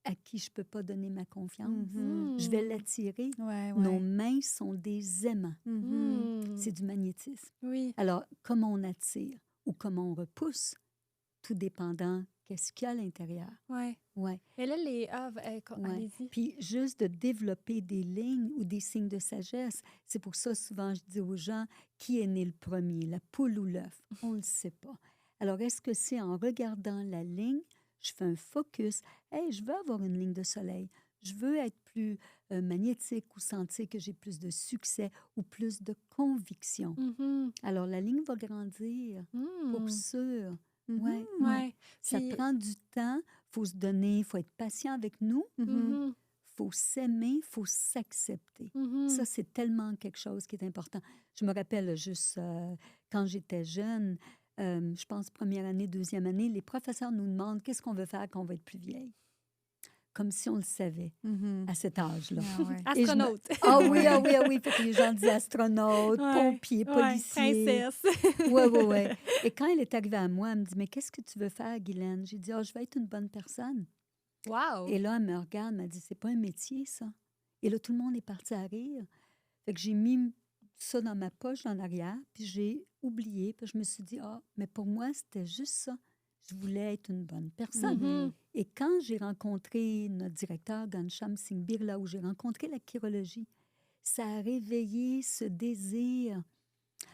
à qui je ne peux pas donner ma confiance. Mhm. Je vais l'attirer. Ouais, Nos ouais. mains sont des aimants. Mhm. C'est du magnétisme. Oui. Alors, comment on attire ou comment on repousse, tout dépendant qu'est-ce qu'il y a à l'intérieur. Ouais. Ouais, Mais là, ouais. allez-y. Puis juste de développer des lignes ou des signes de sagesse, c'est pour ça souvent je dis aux gens, qui est né le premier, la poule ou l'œuf? On ne le sait pas. Alors, est-ce que c'est en regardant la ligne, je fais un focus, hey, je veux avoir une ligne de soleil, je veux être plus magnétique ou sentir que j'ai plus de succès ou plus de conviction. Mhm. Alors, la ligne va grandir, pour Mhm. sûr. Mhm. Ouais, ouais. Ouais. Ça Puis- prend du temps, il faut se donner, il faut être patient avec nous, Mhm. Mhm. il faut s'aimer, il faut s'accepter. Mhm. Ça, c'est tellement quelque chose qui est important. Je me rappelle juste quand j'étais jeune, je pense première année, deuxième année, les professeurs nous demandent qu'est-ce qu'on veut faire quand on va être plus vieille. Comme si on le savait Mhm. à cet âge-là. Ah ouais. Et je me- Astronaute. Ah oui, ah oui, ah oui. Fait que les gens disaient astronaute, Ouais, pompier, ouais, policier. princesse. Oui, oui, oui. Et quand elle est arrivée à moi, elle me dit, mais qu'est-ce que tu veux faire, Guylaine? J'ai dit, je vais être une bonne personne. Wow. Et là, elle me regarde, elle m'a dit, c'est pas un métier, ça. Et là, tout le monde est parti à rire. Fait que j'ai mis ça dans ma poche en arrière, puis j'ai oublié, puis je me suis dit, mais pour moi, c'était juste ça. Je voulais être une bonne personne. Mhm. Et quand j'ai rencontré notre directeur, Ghanshyam Singh Birla, où j'ai rencontré la chirologie, ça a réveillé ce désir.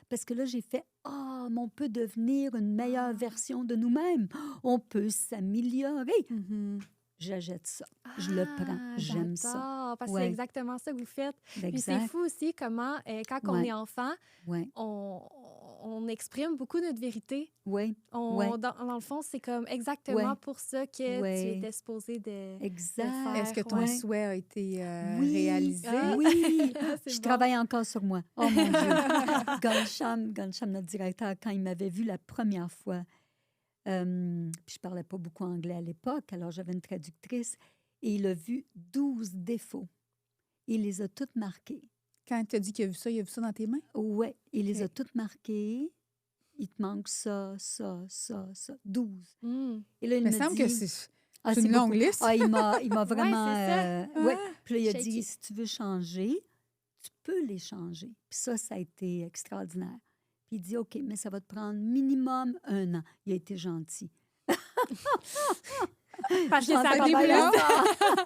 Parce que là, j'ai fait, mais on peut devenir une meilleure version de nous-mêmes. On peut s'améliorer. Mhm. J'achète ça. Je le prends. J'aime ça. J'adore, parce que Ouais. c'est exactement ça que vous faites. Puis c'est Exact. fou aussi comment, quand on Ouais. est enfant, Oui, on exprime beaucoup notre vérité. oui, On, Ouais. dans le fond, c'est comme exactement Ouais. pour ça que Ouais. tu étais supposé de exact. faire. Est-ce que ton Ouais. souhait a été Oui. réalisé? Ah. Oui, C'est je bon. travaille encore sur moi. Oh mon Dieu. Ghanshyam, notre directeur, quand il m'avait vu la première fois, puis je parlais pas beaucoup anglais à l'époque, alors j'avais une traductrice, et il a vu 12 défauts. Il les a toutes marqués. Quand tu as dit qu'il a vu ça dans tes mains? Oui, il les Ok. a toutes marquées. Il te manque ça, ça, ça, ça. 12. Mm. Et là, il Il me me semble dit... que c'est Ah, une longue beaucoup. liste. Ah, il m'a vraiment... c'est ça. ouais. Ah. Puis là, il a Shaky. dit, si tu veux changer, tu peux les changer. Puis ça a été extraordinaire. Puis il dit, OK, mais ça va te prendre minimum 1 an. Il a été gentil. Parce que J'en ça fais a pas des mal plus. ça.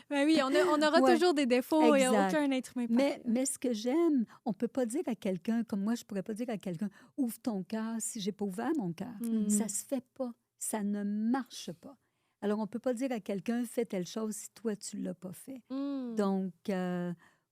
Ben oui, on aura Ouais. toujours des défauts. Il n'y a Exact. aucun être humain parfait. Mais ce que j'aime, on ne peut pas dire à quelqu'un, comme moi, je ne pourrais pas dire à quelqu'un, ouvre ton cœur si je n'ai pas ouvert mon cœur. Mm. Ça ne se fait pas. Ça ne marche pas. Alors, on ne peut pas dire à quelqu'un, fais telle chose si toi, tu ne l'as pas fait. Mm. Donc,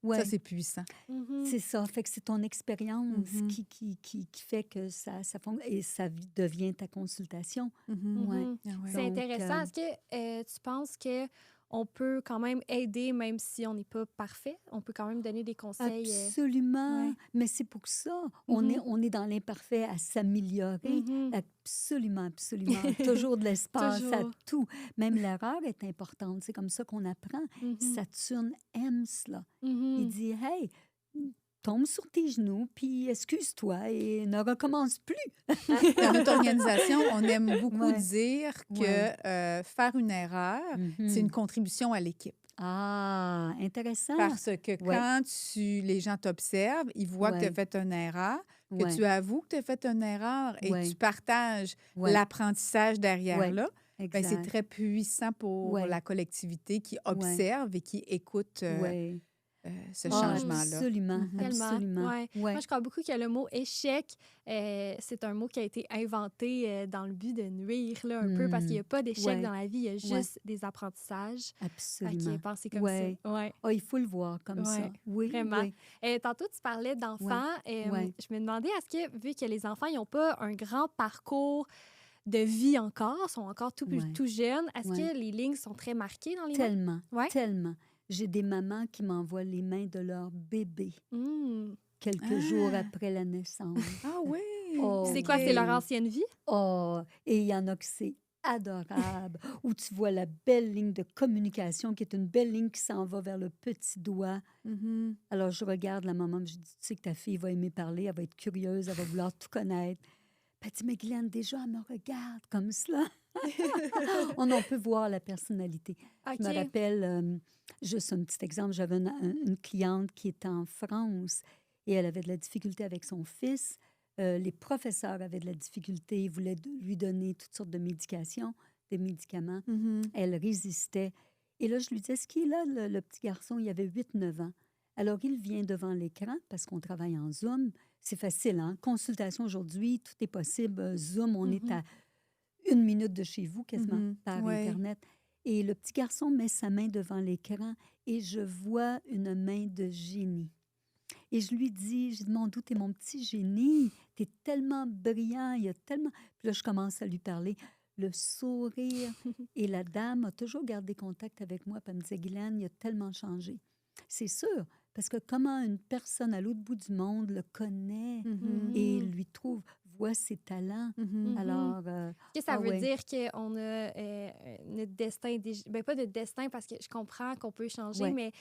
ouais, Ça, c'est puissant. Mhm. c'est ça. Fait que c'est ton expérience Mhm. qui fait que ça fonctionne. Et ça devient ta consultation. Mhm. Ouais. Mhm. Ah ouais. C'est Donc, intéressant. Est-ce que tu penses qu'on peut quand même aider, même si on n'est pas parfait? On peut quand même donner des conseils. Absolument. ouais. Mais c'est pour ça. Mhm. On est dans l'imparfait à s'améliorer. Mhm. Absolument, absolument. Toujours de l'espace à Toujours. tout. Même l'erreur est importante. C'est comme ça qu'on apprend. Mhm. Saturne aime cela. Mhm. Il dit, hey, tombe sur tes genoux, puis excuse-toi et ne recommence plus. Dans notre organisation, on aime beaucoup Ouais. dire que Ouais. faire une erreur, c'est une contribution à l'équipe. Ah, intéressant. Parce que Ouais. quand les gens t'observent, ils voient que tu as Ouais. fait une erreur, que Ouais. tu avoues que tu as fait une erreur et Ouais. tu partages Ouais. l'apprentissage derrière Ouais. là, ben, c'est Exact. très puissant pour Ouais. la collectivité qui observe et qui écoute. Oui. ce Ah, changement-là. absolument, Tellement. absolument. Ouais. Ouais. Moi, je crois beaucoup que le mot échec, c'est un mot qui a été inventé dans le but de nuire là, un peu, parce qu'il n'y a pas d'échec Ouais. dans la vie, il y a juste Ouais. des apprentissages. Fait Absolument. que pensez comme Ouais. ça. Ouais. Ah, il faut le voir comme ça. Ouais, Oui, vraiment. oui. Tantôt, tu parlais d'enfants. Ouais. Je me demandais, est-ce que, vu que les enfants, ils n'ont pas un grand parcours de vie encore, sont encore Ouais. tout jeunes, est-ce Ouais. que les lignes sont très marquées dans les mains? Tellement, Ouais. tellement. J'ai des mamans qui m'envoient les mains de leur bébé Hmm. quelques jours Ah! après la naissance. Ah oui! Oh, C'est quoi? C'est leur oui. ancienne vie? Oh, et il y en a que c'est adorable, où tu vois la belle ligne de communication qui est une belle ligne qui s'en va vers le petit doigt. Mhm. Alors, je regarde la maman, je dis, tu sais que ta fille va aimer parler, elle va être curieuse, elle va vouloir tout connaître. Puis elle dit, mais Glenn, déjà, elle me regarde comme cela. On peut voir la personnalité. Je me OK. rappelle, juste un petit exemple, j'avais une cliente qui était en France et elle avait de la difficulté avec son fils. Les professeurs avaient de la difficulté, ils voulaient lui donner toutes sortes de médications, des médicaments. Mhm. Elle résistait. Et là, je lui disais, est-ce qu'il est là, le petit garçon? Il avait 8-9 ans. Alors, il vient devant l'écran parce qu'on travaille en Zoom. C'est facile, hein? Consultation aujourd'hui, tout est possible. Zoom, on est à 1 minute de chez vous, quasiment, Mhm. par Ouais. Internet. Et le petit garçon met sa main devant l'écran et je vois une main de génie. Et je lui dis, je demande d'où t'es mon petit génie? T'es tellement brillant, il y a tellement... Puis là, je commence à lui parler. Le sourire. Et la dame a toujours gardé contact avec moi. Puis elle me disait, Guylaine, il a tellement changé. C'est sûr, parce que comment une personne à l'autre bout du monde le connaît Mhm. et lui trouve, voit ses talents. Mhm. Alors, Est-ce que ça ah veut ouais. dire qu'on a notre destin, ben pas de destin parce que je comprends qu'on peut changer, Ouais. mais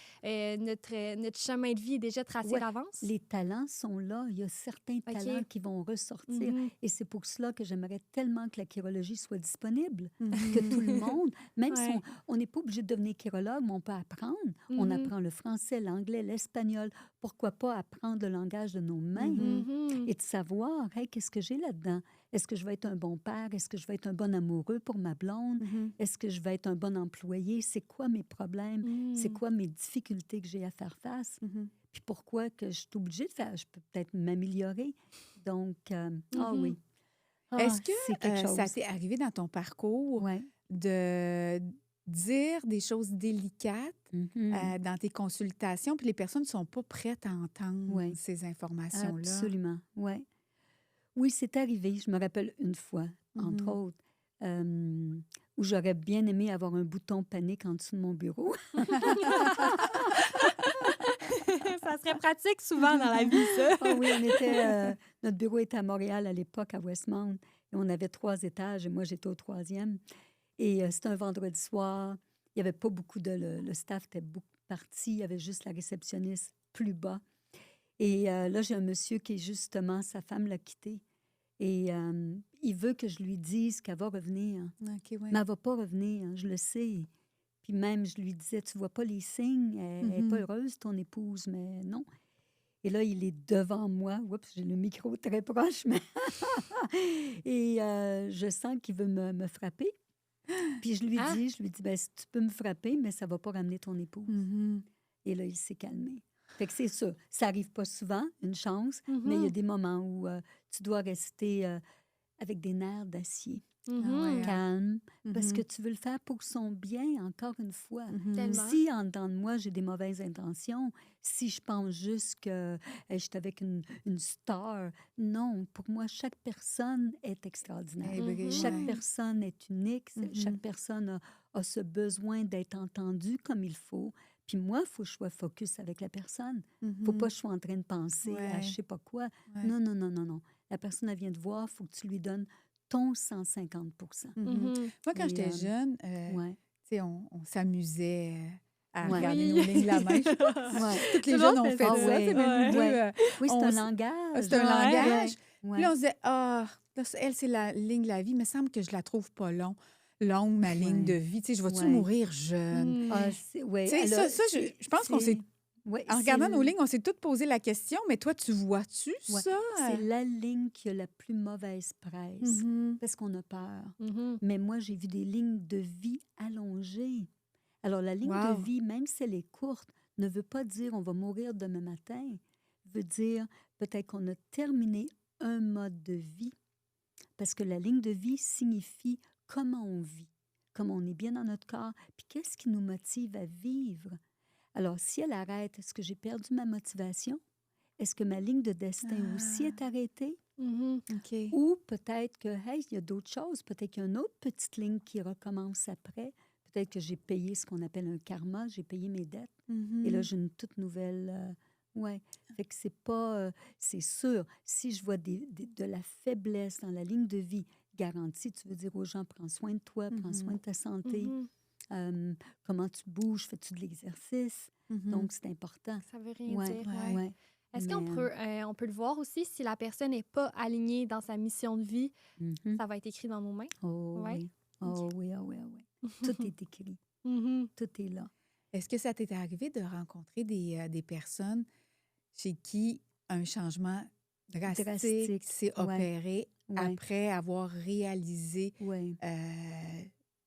notre chemin de vie est déjà tracé Ouais, d'avance? les talents sont là. Il y a certains talents qui vont ressortir. Mhm. Et c'est pour cela que j'aimerais tellement que la chirologie soit disponible, Mhm. que tout le monde, même si Ouais. on n'est pas obligé de devenir chirologue, mais on peut apprendre. On Mhm. apprend le français, l'anglais, l'espagnol. Pourquoi pas apprendre le langage de nos mains Mhm. Mhm. et de savoir, hey, qu'est-ce que j'ai là-dedans? Est-ce que je vais être un bon père? Est-ce que je vais être un bon amoureux pour ma blonde? Mhm. Est-ce que je vais être un bon employé? C'est quoi mes problèmes? C'est Mhm. quoi mes difficultés que j'ai à faire face? Mhm. Puis pourquoi que je suis obligée de faire? Je peux peut-être m'améliorer. Donc, ah Mhm. oui. Est-ce que C'est quelque chose. ça t'est arrivé dans ton parcours Ouais. de dire des choses délicates dans tes consultations, puis les personnes ne sont pas prêtes à entendre Ouais. ces informations-là? Absolument, ouais. Oui, c'est arrivé. Je me rappelle une fois, entre Mhm. autres, où j'aurais bien aimé avoir un bouton panique en dessous de mon bureau. Ça serait pratique souvent dans la vie, ça. Ah oui, notre bureau était à Montréal à l'époque, à Westmount, et on avait 3 étages, et moi, j'étais au 3e. Et c'était un vendredi soir. Il n'y avait pas beaucoup le staff était beaucoup parti. Il y avait juste la réceptionniste plus bas. Et là, j'ai un monsieur qui, justement, sa femme l'a quitté. Et il veut que je lui dise qu'elle va revenir. OK, ouais. Mais elle ne va pas revenir, je le sais. Puis même, je lui disais, tu vois pas les signes, elle n'est pas heureuse, ton épouse, mais non. Et là, il est devant moi. Oups, j'ai le micro très proche. Mais et je sens qu'il veut me frapper. Puis je lui Ah! dis, ben, si tu peux me frapper, mais ça ne va pas ramener ton épouse. Mhm. Et là, il s'est calmé. Fait que c'est ça. Ça n'arrive pas souvent, une chance, mais il y a Mhm. des moments où tu dois rester avec des nerfs d'acier, Ah ouais, Mhm. hein? calme, parce Mhm. que tu veux le faire pour son bien, encore une fois. Mhm. Tellement. Si en dedans de moi, j'ai des mauvaises intentions, si je pense juste que je suis avec une star, non, pour moi, chaque personne est extraordinaire. Eh bien, Chaque ouais. personne est unique. Chaque Mhm. personne a ce besoin d'être entendue comme il faut. Puis moi, il faut que je sois focus avec la personne. Il ne faut Mhm. pas que je sois en train de penser à Ouais. je ne sais pas quoi. Ouais. Non, non, non, non, non. La personne, elle vient te voir, il faut que tu lui donnes ton 150 Mhm. Mhm. Moi, quand Et, j'étais jeune, ouais. tu sais, on s'amusait à Ouais. regarder Oui. nos lignes de la main. Je sais pas Ouais. toutes les Tout le jeunes monde ont fait fait ça. ça. tu sais, Ouais. même nous deux, Ouais. Oui, c'est on un s- langage. c'est un Ouais. langage. Ouais. Puis là, on se disait, ah, là, elle, c'est la ligne de la vie. Il me semble que je la trouve pas longue, ma ligne de Ouais. vie. Tu sais, je vais-tu Ouais. mourir jeune? Mhm. Ah, ouais. Tu sais, Alors, je pense qu'on s'est, ouais, en regardant nos lignes, on s'est toutes posé la question, mais toi, tu vois-tu ouais, ça? c'est la ligne qui a la plus mauvaise presse Mhm. parce qu'on a peur. Mhm. Mais moi, j'ai vu des lignes de vie allongées. Alors, la ligne de Wow. vie, même si elle est courte, ne veut pas dire on va mourir demain matin, veut dire peut-être qu'on a terminé un mode de vie, parce que la ligne de vie signifie comment on vit, comment on est bien dans notre corps, puis qu'est-ce qui nous motive à vivre. Alors, si elle arrête, est-ce que j'ai perdu ma motivation? Est-ce que ma ligne de destin aussi est arrêtée? OK. Ou peut-être que, hey, il y a d'autres choses. Peut-être qu'il y a une autre petite ligne qui recommence après. Peut-être que j'ai payé ce qu'on appelle un karma, j'ai payé mes dettes. Et là, j'ai une toute nouvelle... ouais. Fait que c'est pas... c'est sûr, si je vois de la faiblesse dans la ligne de vie garantie, tu veux dire aux gens, prends soin de toi, prends soin de ta santé, comment tu bouges, fais-tu de l'exercice? Donc, c'est important. Ça veut rien Ouais, dire. ouais. ouais. Est-ce Mais, qu'on peut, on peut le voir aussi si la personne n'est pas alignée dans sa mission de vie, mhm. ça va être écrit dans nos mains? Oh Ouais. oui, oh oui, oh oui, oh oui. Tout est écrit, tout est là. Est-ce que ça t'est arrivé de rencontrer des personnes chez qui un changement drastique Drastique, s'est ouais, opéré ouais, après avoir réalisé ouais,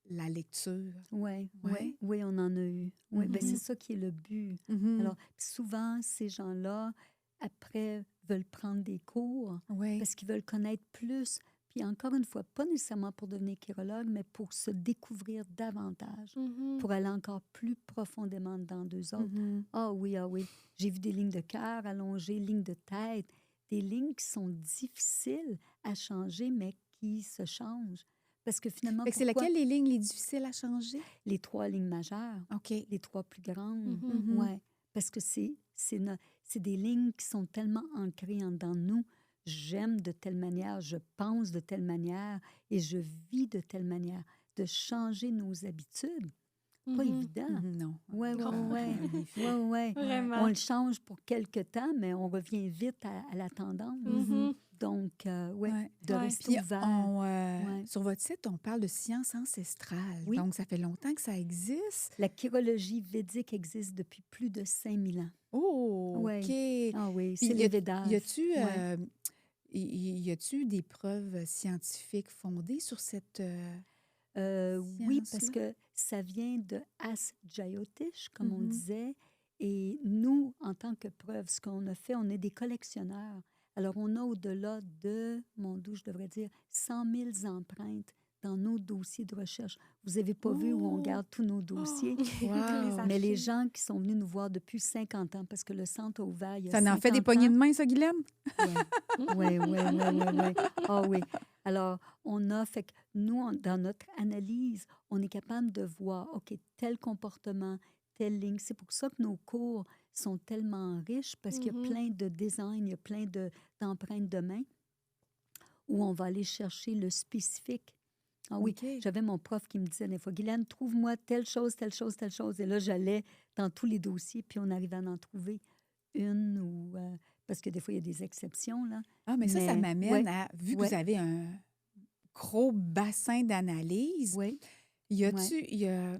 la lecture? ouais, Ouais. ouais, oui, on en a eu. Oui, ben c'est Mhm. ça qui est le but. Mhm. Alors, souvent, ces gens-là, après, veulent prendre des cours Ouais. parce qu'ils veulent connaître plus. Puis encore une fois, pas nécessairement pour devenir chirologue, mais pour se découvrir davantage, pour aller encore plus profondément dans d'eux autres. Mhm. Ah oui, ah oui. J'ai vu des lignes de cœur allongées, lignes de tête, des lignes qui sont difficiles à changer, mais qui se changent. Parce que finalement, Fait que c'est pourquoi laquelle les lignes les difficiles à changer? les 3 lignes majeures, OK. les 3 plus grandes, Mhm. ouais, parce que c'est des lignes qui sont tellement ancrées en dedans de nous. J'aime de telle manière, je pense de telle manière et je vis de telle manière. De changer nos habitudes, pas évident. Mhm. Non. Ouais, ouais, Non. ouais, En effet. ouais, ouais. Vraiment. On le change pour quelque temps, mais on revient vite à la tendance. Mhm. Donc, ouais, Ouais. de Ouais. rester Puis, ouvert. Ouais. sur votre site, on parle de science ancestrale. Oui. Donc, ça fait longtemps que ça existe. La chirologie védique existe depuis plus de 5000 ans. Oh, Ouais. OK. Ah oui, Puis, c'est les Védas. y a-tu Ouais. y a-tu des preuves scientifiques fondées sur cette Oui, parce science-là? que ça vient de As Jyotish, comme on Mhm. disait. Et nous, en tant que preuve, ce qu'on a fait, on est des collectionneurs. Alors, on a au-delà de, mon Dieu, je devrais dire, 100 000 empreintes dans nos dossiers de recherche. Vous n'avez pas vu où on Oh! garde tous nos dossiers, Les Wow! mais les archives. gens qui sont venus nous voir depuis 50 ans, parce que le centre a ouvert il y a Ça en fait des 50 poignées ans. de main, ça, Guylaine? Oui, oui, oui, oui, oui. Ah oui. Alors, on a fait que nous, dans notre analyse, on est capable de voir, OK, tel comportement, telle ligne. C'est pour ça que nos cours sont tellement riches parce qu'il y a plein de designs, il y a plein d'empreintes de main où on va aller chercher le spécifique. Ah oui, OK. j'avais mon prof qui me disait des fois, Guylaine, trouve-moi telle chose, telle chose, telle chose. Et là, j'allais dans tous les dossiers, puis on arrivait à en trouver une ou... parce que des fois, il y a des exceptions, là. Ah, mais ça Mais, m'amène ouais, à, vu que ouais. vous avez un gros bassin d'analyse, Oui, y ouais. a-tu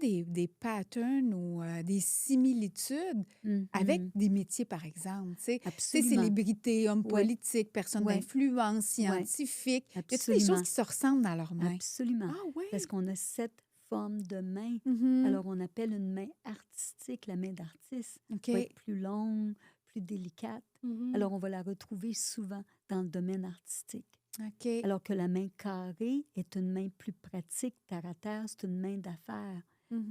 des patterns ou des similitudes avec Mhm. des métiers, par exemple? Tu sais, Absolument. célébrités, hommes Ouais. politiques, personnes Ouais. d'influence, scientifiques. Y a-tu des choses Absolument. qui se ressemblent dans leurs mains? Absolument. Ah oui? Parce qu'on a 7 formes de main. Mhm. Alors, on appelle une main artistique, la main d'artiste. OK. Elle va être plus longue, plus délicate. Mhm. Alors, on va la retrouver souvent dans le domaine artistique. OK. Alors que la main carrée est une main plus pratique, terre à terre, c'est une main d'affaires.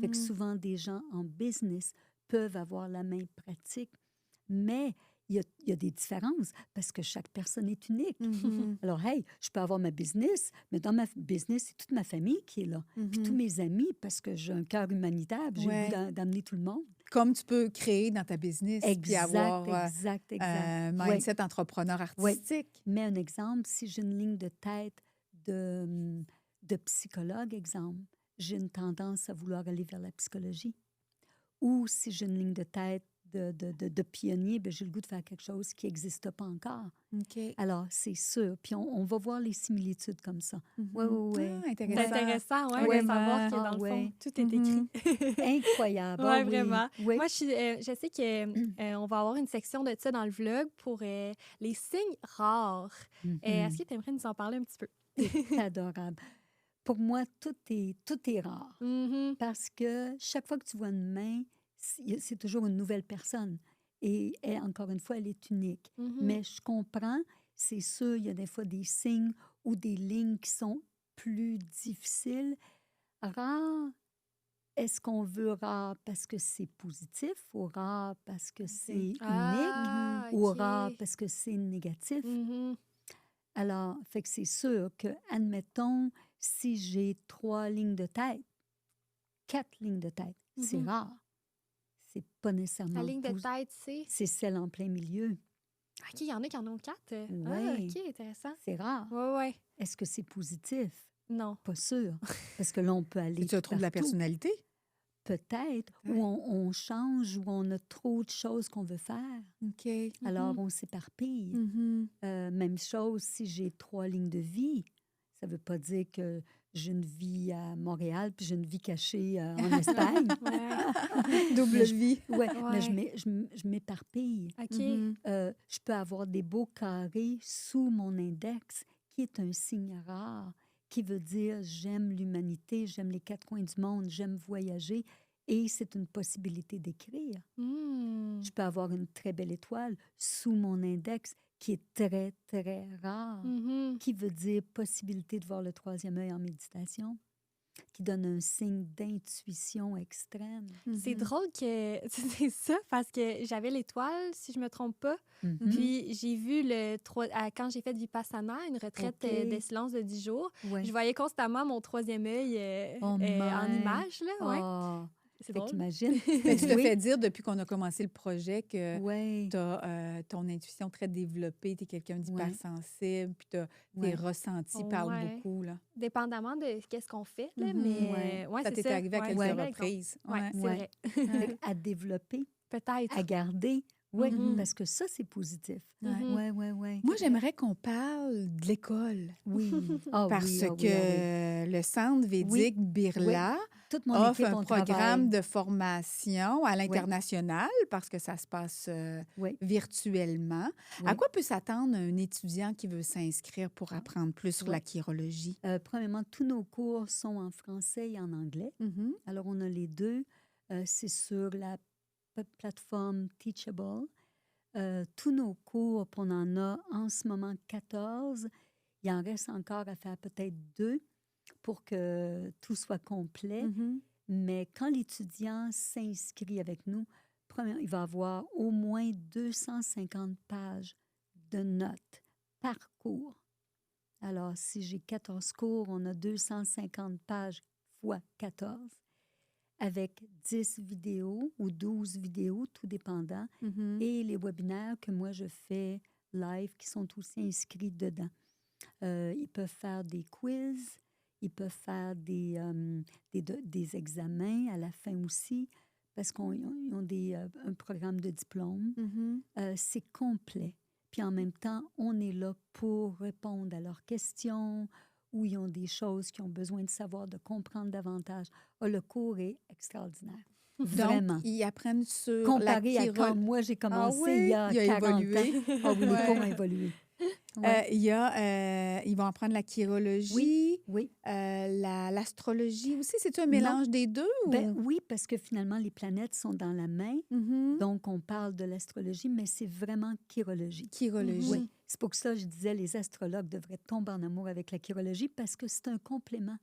Fait que Mhm. souvent, des gens en business peuvent avoir la main pratique, mais il y a des différences parce que chaque personne est unique. Mhm. Alors, hey, je peux avoir ma business, mais dans ma business, c'est toute ma famille qui est là. Puis tous Mhm. mes amis, parce que j'ai un cœur humanitaire, puis j'ai le Ouais. goût d'amener tout le monde. Comme tu peux créer dans ta business puis Exact, avoir exact, exact. un Ouais. mindset entrepreneur Oui. artistique. Mais un exemple, si j'ai une ligne de tête de psychologue, exemple, j'ai une tendance à vouloir aller vers la psychologie. Ou si j'ai une ligne de tête de pionnier, ben, j'ai le goût de faire quelque chose qui n'existe pas encore. OK. Alors, c'est sûr. Puis on va voir les similitudes comme ça. Mhm. Oui, oui, oui. Ah, C'est intéressant. intéressant, ouais, Ouais. de savoir que Ah, dans le fond, ouais. tout est Mhm. écrit. Incroyable. Ouais, Ah oui. vraiment. Oui. Moi, je sais qu'on va avoir une section de ça dans le vlog pour les signes rares. Mhm. Est-ce que tu aimerais nous en parler un petit peu? C'est adorable. Pour moi, tout est rare. Mhm. Parce que chaque fois que tu vois une main, c'est toujours une nouvelle personne. Et encore une fois, elle est unique. Mhm. Mais je comprends, c'est sûr, il y a des fois des signes ou des lignes qui sont plus difficiles. Rare, est-ce qu'on veut rare parce que c'est positif ou rare parce que c'est unique Ah, ou OK. rare parce que c'est négatif? Mhm. Alors, fait que c'est sûr que, admettons, si j'ai 3 lignes de tête, 4 lignes de tête, c'est Mhm. rare. C'est pas La nécessairement ligne de tête, c'est... c'est celle en plein milieu. OK, il y en a qui en ont 4. Ah, Oui, OK, intéressant. c'est rare. Ouais. Est-ce que c'est positif? Non. Pas sûr. Parce que là, on peut aller C'est un trouble de la partout. personnalité? Peut-être, Ouais. ou on change, ou on a trop de choses qu'on veut faire. OK. Alors, Mhm. on s'éparpille. Mhm. Même chose, si j'ai 3 lignes de vie, ça ne veut pas dire que j'ai une vie à Montréal puis j'ai une vie cachée en Espagne. Ouais. Double Mais je- vie. Ouais, mais Ouais. je m'éparpille. OK. Mhm. Je peux avoir des beaux carrés sous mon index, qui est un signe rare, qui veut dire j'aime l'humanité, j'aime les 4 coins du monde, j'aime voyager, et c'est une possibilité d'écrire. Hmm. Je peux avoir une très belle étoile sous mon index, qui est très, très rare, Mhm. qui veut dire possibilité de voir le 3e œil en méditation, qui donne un signe d'intuition extrême. C'est Mhm. drôle que c'est ça parce que j'avais l'étoile, si je me trompe pas. Mhm. Puis j'ai vu quand j'ai fait Vipassana, une retraite OK. de silence de 10 jours, Ouais. je voyais constamment mon 3e œil Oh en my. image. Là, ouais. Oh, C'est fait drôle. qu'imagine. Mais tu te Oui. fais dire depuis qu'on a commencé le projet que Oui, tu as ton intuition très développée, tu es quelqu'un d'hypersensible, puis tes ouais. ressentis parlent Ouais. beaucoup. Là. Dépendamment de qu'est-ce qu'on fait, là, Mhm. mais Ouais. ouais, Ça c'est t'est ça. arrivé à Ouais, quelques c'est un bel exemple. reprises. Ouais, Ouais. c'est Ouais. vrai. Fait à développer, Peut-être. à garder. Oui, Mhm. parce que ça, c'est positif. Ouais. Mhm. Oui, oui, oui. Moi, j'aimerais qu'on parle de l'école. Oui. Ah Parce oui, ah que oui, ah oui. le Centre Védique Birla Toute mon offre équipe, un on programme travaille. de formation à l'international parce que ça se passe Oui, virtuellement. oui. À quoi peut s'attendre un étudiant qui veut s'inscrire pour apprendre plus sur la Ouais. chirologie? Premièrement, tous nos cours sont en français et en anglais. Mhm. Alors, on a les deux. C'est sur la plateforme Teachable. Tous nos cours, puis on en a en ce moment 14. Il en reste encore à faire peut-être 2 pour que tout soit complet. Mhm. Mais quand l'étudiant s'inscrit avec nous, premièrement, il va avoir au moins 250 pages de notes par cours. Alors, si j'ai 14 cours, on a 250 pages fois 14, avec 10 vidéos ou 12 vidéos, tout dépendant, Mhm. et les webinaires que moi je fais live qui sont aussi inscrits dedans. Ils peuvent faire des quiz, ils peuvent faire des examens à la fin aussi, parce qu'ils ont un programme de diplôme. Mhm. C'est complet. Puis en même temps, on est là pour répondre à leurs questions ou ils ont des choses qu'ils ont besoin de savoir, de comprendre davantage. Ah, le cours est extraordinaire. Vraiment. Donc, ils apprennent sur Comparé à quand moi j'ai commencé il y a il a 40 évolué. ans. Ah oui, les Ouais. cours ont évolué. Ouais. Ils vont apprendre la chirologie, Oui, oui. l'astrologie aussi. C'est un Non. mélange des deux? Ben oui, parce que finalement, les planètes sont dans la main. Mhm. Donc, on parle de l'astrologie, mais c'est vraiment chirologie. Chirologie. Oui. C'est pour ça que je disais les astrologues devraient tomber en amour avec la chirologie parce que c'est un complément.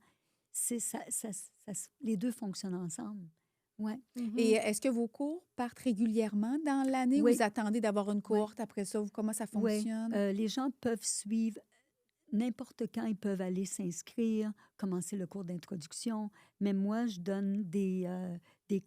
Les deux fonctionnent ensemble. Ouais. Et est-ce que vos cours partent régulièrement dans l'année ou Oui. vous attendez d'avoir une cohorte après ça? Comment ça Oui. fonctionne? Les gens peuvent suivre n'importe quand, ils peuvent aller s'inscrire, commencer le cours d'introduction. Mais moi, je donne des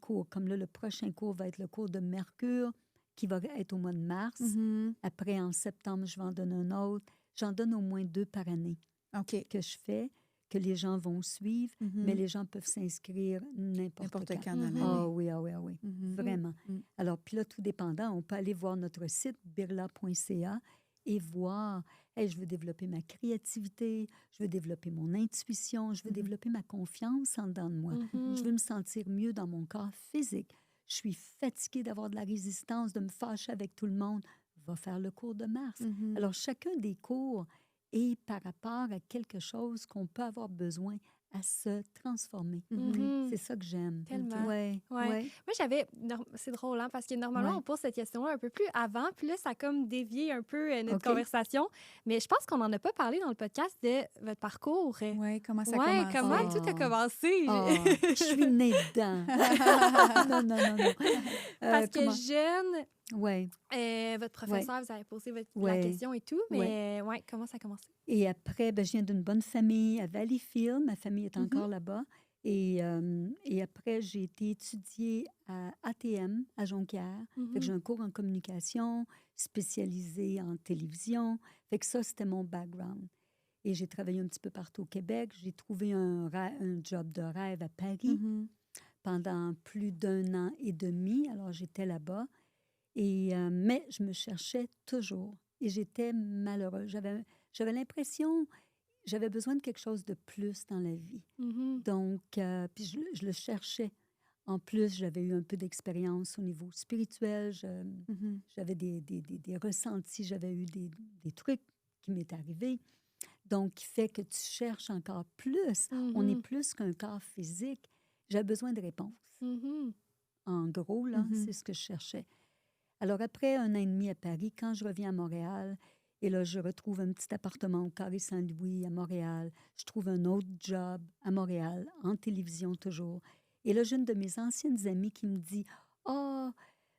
cours. Comme là, le prochain cours va être le cours de Mercure, qui va être au mois de mars. Mhm. Après, en septembre, je vais en donner un autre. J'en donne au moins 2 par année OK. que je fais, que les gens vont suivre, Mhm. mais les gens peuvent s'inscrire n'importe quand. quand dans l'année. Ah oui, ah oui, ah oui. Mhm. Vraiment. Mhm. Alors, puis là, tout dépendant, on peut aller voir notre site birla.ca et voir, hey, je veux développer ma créativité, je veux développer mon intuition, je veux Mhm. développer ma confiance en dedans de moi. Je veux me sentir mieux dans mon corps physique. Je suis fatiguée d'avoir de la résistance, de me fâcher avec tout le monde. Va faire le cours de mars. Mhm. Alors, chacun des cours est par rapport à quelque chose qu'on peut avoir besoin à se transformer. Mhm. C'est ça que j'aime. Tellement. Ouais, Ouais. ouais. Moi, c'est drôle, hein, parce que normalement, Ouais. on pose cette question-là un peu plus avant, puis là, ça a comme dévié un peu notre OK. conversation. Mais je pense qu'on n'en a pas parlé dans le podcast de votre parcours. Oui, comment ça a Ouais, commencé? comment tout a commencé? Je suis née dedans. Non, non, non, non. Parce que Comment? jeune, Ouais, votre professeur vous avait posé la ouais, question et tout, mais ouais, comment ça a commencé? Et après, je viens d'une bonne famille à Valleyfield. Ma famille est Mhm. encore là-bas. Et après, j'ai été étudier à ATM, à Jonquière. Fait que j'ai un cours en communication spécialisé en télévision. Fait que ça, c'était mon background. Et j'ai travaillé un petit peu partout au Québec. J'ai trouvé un job de rêve à Paris Mhm. pendant plus d'1 an et demi. Alors, j'étais là-bas. Mais je me cherchais toujours. Et j'étais malheureuse. J'avais l'impression, j'avais besoin de quelque chose de plus dans la vie. Mhm. Donc, puis je le cherchais. En plus, j'avais eu un peu d'expérience au niveau spirituel. Mhm. J'avais des ressentis, j'avais eu des trucs qui m'étaient arrivés. Donc, qui fait que tu cherches encore plus. On est Mhm. plus qu'un corps physique. J'avais besoin de réponses. Mhm. En gros, là, Mhm. c'est ce que je cherchais. Alors, après 1 an et demi à Paris, quand je reviens à Montréal, et là, je retrouve un petit appartement au Carré Saint-Louis à Montréal. Je trouve un autre job à Montréal, en télévision toujours. Et là, j'ai une de mes anciennes amies qui me dit « Ah,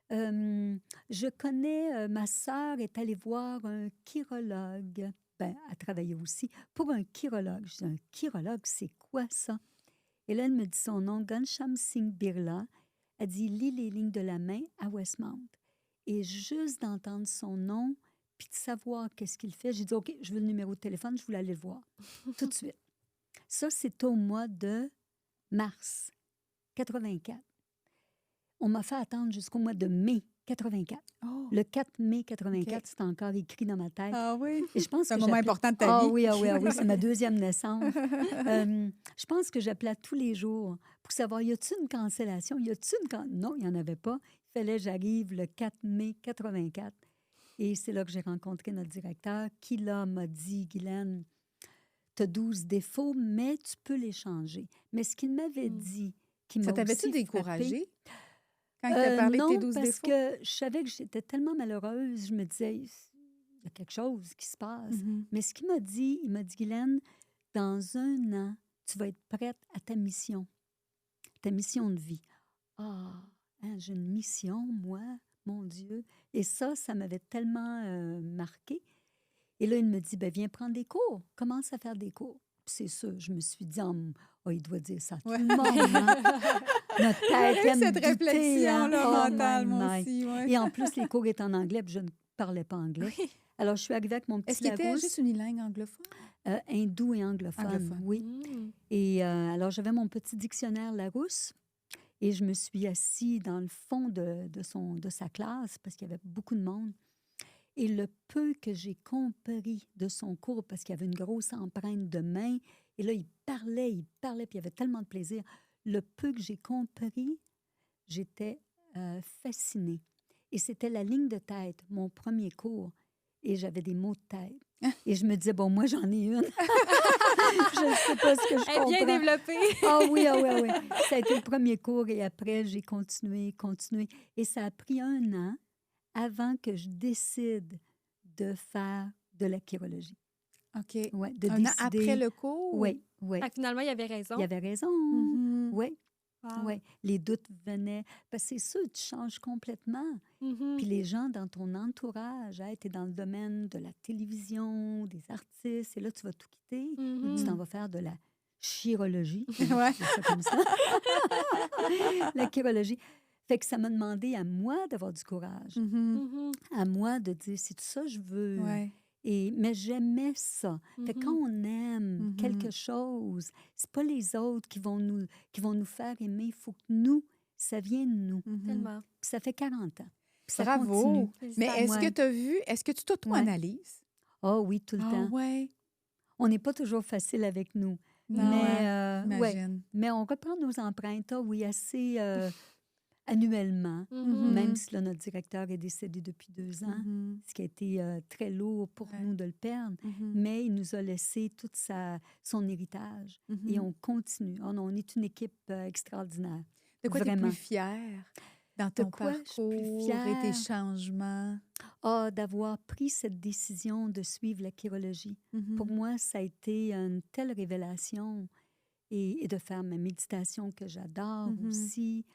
je connais, ma sœur est allée voir un chirologue. » Ben, elle travaillait aussi pour un chirologue. Je dis « Un chirologue, c'est quoi ça? » Et là, elle me dit son nom, Ghanshyam Singh Birla. Elle dit « Lis les lignes de la main à Westmount. » Et juste d'entendre son nom, puis de savoir qu'est-ce qu'il fait, j'ai dit, OK, je veux le numéro de téléphone, je voulais aller le voir tout de suite. Ça, c'est au mois de mars 84. On m'a fait attendre jusqu'au mois de mai 84. Oh. Le 4 mai 84, OK. c'est encore écrit dans ma tête. Ah oui. Et je pense C'est un que moment j'appelais- important de ta vie. Ah oui, ah oui, ah oui, c'est ma deuxième naissance. Je pense que j'appelais tous les jours pour savoir, y a-t-il une cancellation? Y a-t-il Non, il n'y en avait pas. Il fallait que j'arrive le 4 mai 84. Et c'est là que j'ai rencontré notre directeur qui, là, m'a dit, Guylaine, tu as 12 défauts, mais tu peux les changer. Mais ce qu'il m'avait dit, qui Ça m'a t'avait-tu aussi frappée, découragé quand il t'a parlé de tes non, 12 parce défauts? que je savais que j'étais tellement malheureuse, je me disais, il y a quelque chose qui se passe. Mhm. Mais ce qu'il m'a dit, Guylaine, dans 1 an, tu vas être prête à ta mission de vie. Ah, hein, j'ai une mission, moi, mon Dieu. Et ça m'avait tellement marqué. Et là, il me dit, ben, viens prendre des cours, commence à faire des cours. Puis c'est ça, je me suis dit, oh, il doit dire ça à tout Ouais. le monde. Hein? Notre tête J'aurais eu aime cette douter, hein? réflexion-là Oh, mentale, my, moi my. aussi. Ouais. Et en plus, les cours étaient en anglais, puis je ne parlais pas anglais. Alors, je suis arrivée avec mon Est-ce petit qu'il était Larousse, juste unilingue anglophone? hindou et anglophone. Anglophone. Oui. Mm. Et alors, j'avais mon petit dictionnaire Larousse et je me suis assise dans le fond de sa classe parce qu'il y avait beaucoup de monde. Et le peu que j'ai compris de son cours, parce qu'il y avait une grosse empreinte de main, et là, il parlait, puis il y avait tellement de plaisir. Le peu que j'ai compris, j'étais fascinée. Et c'était la ligne de tête, mon premier cours. Et j'avais des mots de tête. Et je me disais, bon, moi, j'en ai une. Je ne sais pas ce que je Elle est bien comprends. développée. Ah oui, ah oui, ah oui. Ça a été le premier cours et après, j'ai continué. Et ça a pris 1 an avant que je décide de faire de la chirologie. OK. Ouais, de 1 an décider. après le cours? Oui, oui. Ah, finalement, il avait raison. Il avait raison. Mhm. Oui, Wow. oui. Les doutes venaient. Parce que c'est sûr, tu changes complètement. Mhm. Puis les gens dans ton entourage, tu es dans le domaine de la télévision, des artistes, et là, tu vas tout quitter. Mhm. Tu t'en vas faire de la chirologie. Ouais. C'est ça comme ça. La chirologie. Fait que ça m'a demandé à moi d'avoir du courage, Mhm. Mhm. à moi de dire, c'est tout ça que je veux. Ouais. Mais j'aimais ça. Fait que quand on aime Mhm. quelque chose, c'est pas les autres qui vont nous faire aimer. Il faut que nous, ça vienne de nous. Mhm. Tellement. Puis ça fait 40 ans. Puis ça Bravo. continue. Mais est-ce Ouais. que tu as vu, est-ce que tu t'auto-analyses? Oh oui, tout le Ah temps. ouais. On n'est pas toujours facile avec nous. Non, mais, ouais. Imagine. Mais on reprend nos empreintes. Ah oui, assez annuellement, Mhm. même si là, notre directeur est décédé depuis 2 ans, Mhm. ce qui a été très lourd pour Ouais. nous de le perdre, Mhm. mais il nous a laissé tout son héritage et Mhm. on continue. Oh non, on est une équipe extraordinaire, De quoi tu es vraiment. plus fière dans De ton quoi je suis plus parcours et tes fière? changements? D'avoir pris cette décision de suivre la chirologie. Pour Mhm. moi, ça a été une telle révélation et de faire ma méditation que j'adore Mhm. aussi.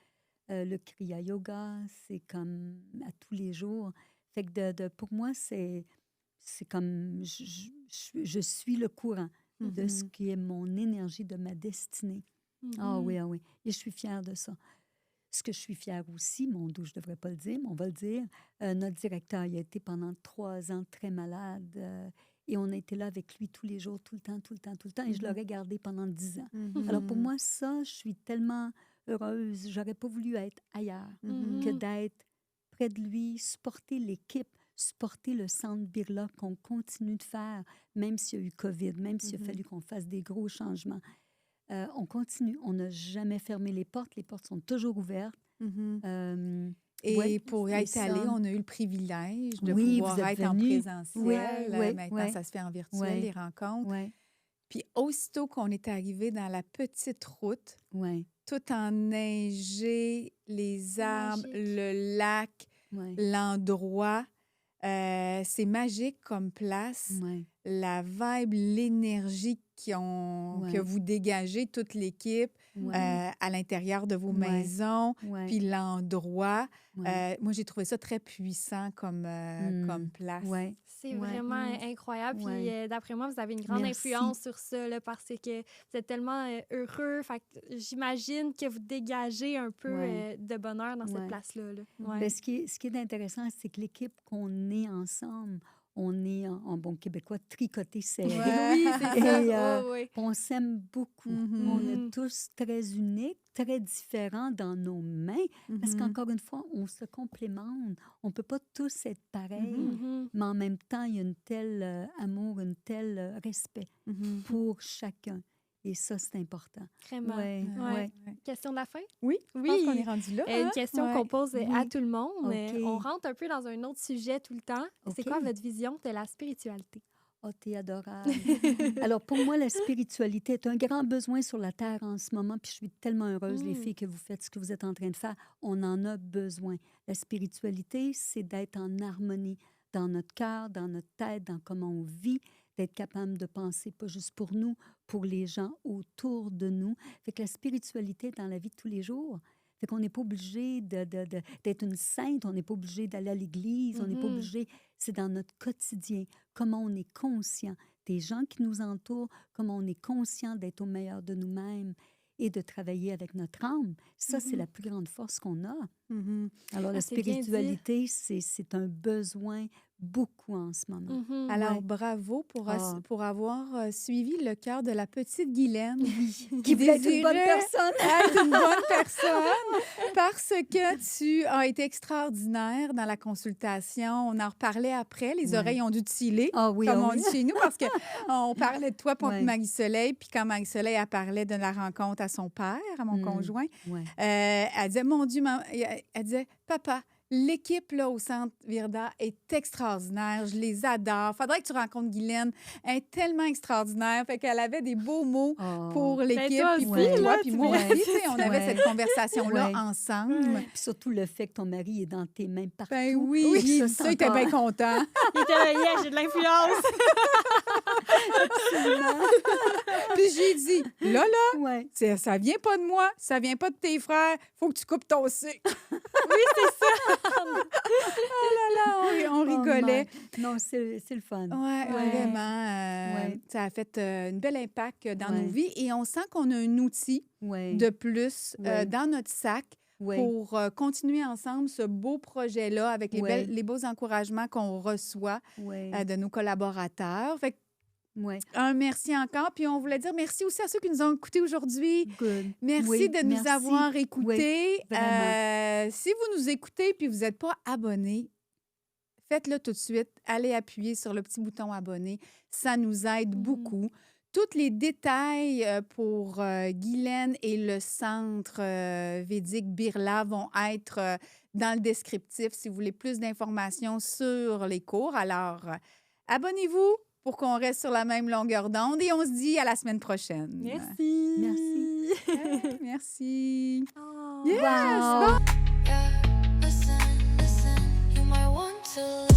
Le Kriya Yoga, c'est comme à tous les jours. Fait que pour moi, c'est comme je suis le courant de ce Mhm. qui est mon énergie, de ma destinée. Ah Mhm. oui, ah oui. Et je suis fière de ça. Ce que je suis fière aussi, mon Dieu, je ne devrais pas le dire, mais on va le dire, notre directeur, il a été pendant 3 ans très malade et on a été là avec lui tous les jours, tout le temps, tout le temps, tout le temps, et je Mhm. l'aurais gardé pendant 10 ans. Mhm. Alors pour moi, ça, je suis tellement heureuse. J'aurais pas voulu être ailleurs Mhm. que Mhm. d'être près de lui, supporter l'équipe, supporter le centre Birla qu'on continue de faire, même s'il y a eu COVID, même s'il a Mhm. fallu qu'on fasse des gros changements. On continue. On n'a jamais fermé les portes. Les portes sont toujours ouvertes. Mhm. Oui, Et pour y et être allé, ça. on a eu le privilège de Oui, vous pouvoir êtes être en venus. Oui, présentiel. oui, Maintenant, oui, ça se fait en virtuel, oui, les rencontres. oui, Puis aussitôt qu'on est arrivé dans la petite route, oui, tout enneigé, les C'est arbres, magique. le lac, oui, l'endroit, c'est magique comme place. oui, La vibe, l'énergie que oui, vous dégagez, toute l'équipe, oui, à l'intérieur de vos oui, maisons, oui, puis l'endroit. oui, Moi, j'ai trouvé ça très puissant comme place. oui, C'est oui, vraiment Mm. incroyable. Puis oui. d'après moi, vous avez une grande Merci. influence sur ça là, parce que vous êtes tellement heureux. Fait que j'imagine que vous dégagez un peu Ouais. de bonheur dans cette Ouais. place-là. Là. Mhm. Ouais. Ben, ce qui est intéressant, c'est que l'équipe qu'on est ensemble, on est en bon québécois tricoté serré. Ouais. Oui, c'est ça. Et Oh, oui. on s'aime beaucoup. Mhm. On Mhm. est tous très uniques, très différents dans nos mains, parce Mhm. qu'encore une fois, on se complémente. On ne peut pas tous être pareils, Mhm. Mhm. mais en même temps, il y a une telle amour, une telle respect Mhm. pour chacun. Et ça, c'est important. Vraiment. Oui, Ouais. oui. Question de la fin? Oui, je pense qu'on est Oui. rendu là. Une Hein? question Ouais. qu'on pose à Oui. tout le monde. OK. On rentre un peu dans un autre sujet tout le temps. C'est OK. quoi votre vision de la spiritualité? Oh, t'es adorable. Alors, pour moi, la spiritualité est un grand besoin sur la Terre en ce moment, puis je suis tellement heureuse, les Mm. filles, que vous faites ce que vous êtes en train de faire. On en a besoin. La spiritualité, c'est d'être en harmonie dans notre cœur, dans notre tête, dans comment on vit, d'être capable de penser pas juste pour nous, pour les gens autour de nous. Fait que la spiritualité est dans la vie de tous les jours. Fait qu'on n'est pas obligé d'être une sainte, on n'est pas obligé d'aller à l'église, on n'est pas Mhm. obligé. C'est dans notre quotidien, comment on est conscient des gens qui nous entourent, comment on est conscient d'être au meilleur de nous-mêmes et de travailler avec notre âme. Ça, c'est Mhm. la plus grande force qu'on a. Mhm. Alors, la Ah, c'est bien dit. spiritualité, c'est un besoin beaucoup en ce moment. Mhm. Alors, Ouais. bravo Ah. pour avoir suivi le cœur de la petite Guylaine Qui voulait être une bonne désirait personne. être une bonne personne parce que tu as été extraordinaire dans la consultation. On en reparlait après. Les Ouais. oreilles ont dû tiler, Ah oui, comme ah on oui. dit chez nous, parce qu'on parlait de toi, Ouais. Marie-Soleil, puis quand Marie-Soleil elle parlait de la rencontre à son père, à mon Mm. conjoint, Ouais. elle disait, mon Dieu, elle disait, papa, l'équipe là, au Centre Virda est extraordinaire. Je les adore. Faudrait que tu rencontres Guylaine. Elle est tellement extraordinaire. Fait qu'elle avait des beaux mots Oh. pour l'équipe, toi puis pour aussi, toi, là, puis tu moi viens- aussi. Tu sais, on avait Ouais. cette conversation-là Ouais. ensemble. Puis surtout le fait que ton mari est dans tes mains partout. Ben oui, ça, ça, c'est il était encore- bien content. Il était là, yeah, j'ai de l'influence. Puis j'ai dit, là, Ouais. ça vient pas de moi, ça vient pas de tes frères, faut que tu coupes ton sucre. On Oh, rigolait. non, c'est le fun. Ouais, Ouais. vraiment. Ouais. Ça a fait un bel impact dans Ouais. nos vies et on sent qu'on a un outil Ouais. de plus Ouais. dans notre sac Ouais. pour continuer ensemble ce beau projet-là avec Ouais. les beaux encouragements qu'on reçoit Ouais. de nos collaborateurs. Fait que, Ouais. un merci encore. Puis on voulait dire merci aussi à ceux qui nous ont écoutés aujourd'hui. Good. Merci Oui, de nous merci. avoir écoutés. vraiment. Si vous nous écoutez puis vous n'êtes pas abonné, faites-le tout de suite. Allez appuyer sur le petit bouton abonné. Ça nous aide beaucoup. tous les détails pour Guylaine et le centre Védique Birla vont être dans le descriptif si vous voulez plus d'informations sur les cours. Alors, abonnez-vous pour qu'on reste sur la même longueur d'onde et on se dit à la semaine prochaine. Merci. Merci. Merci. Oh. Yes! Wow. Bon. Yeah, listen, you might want to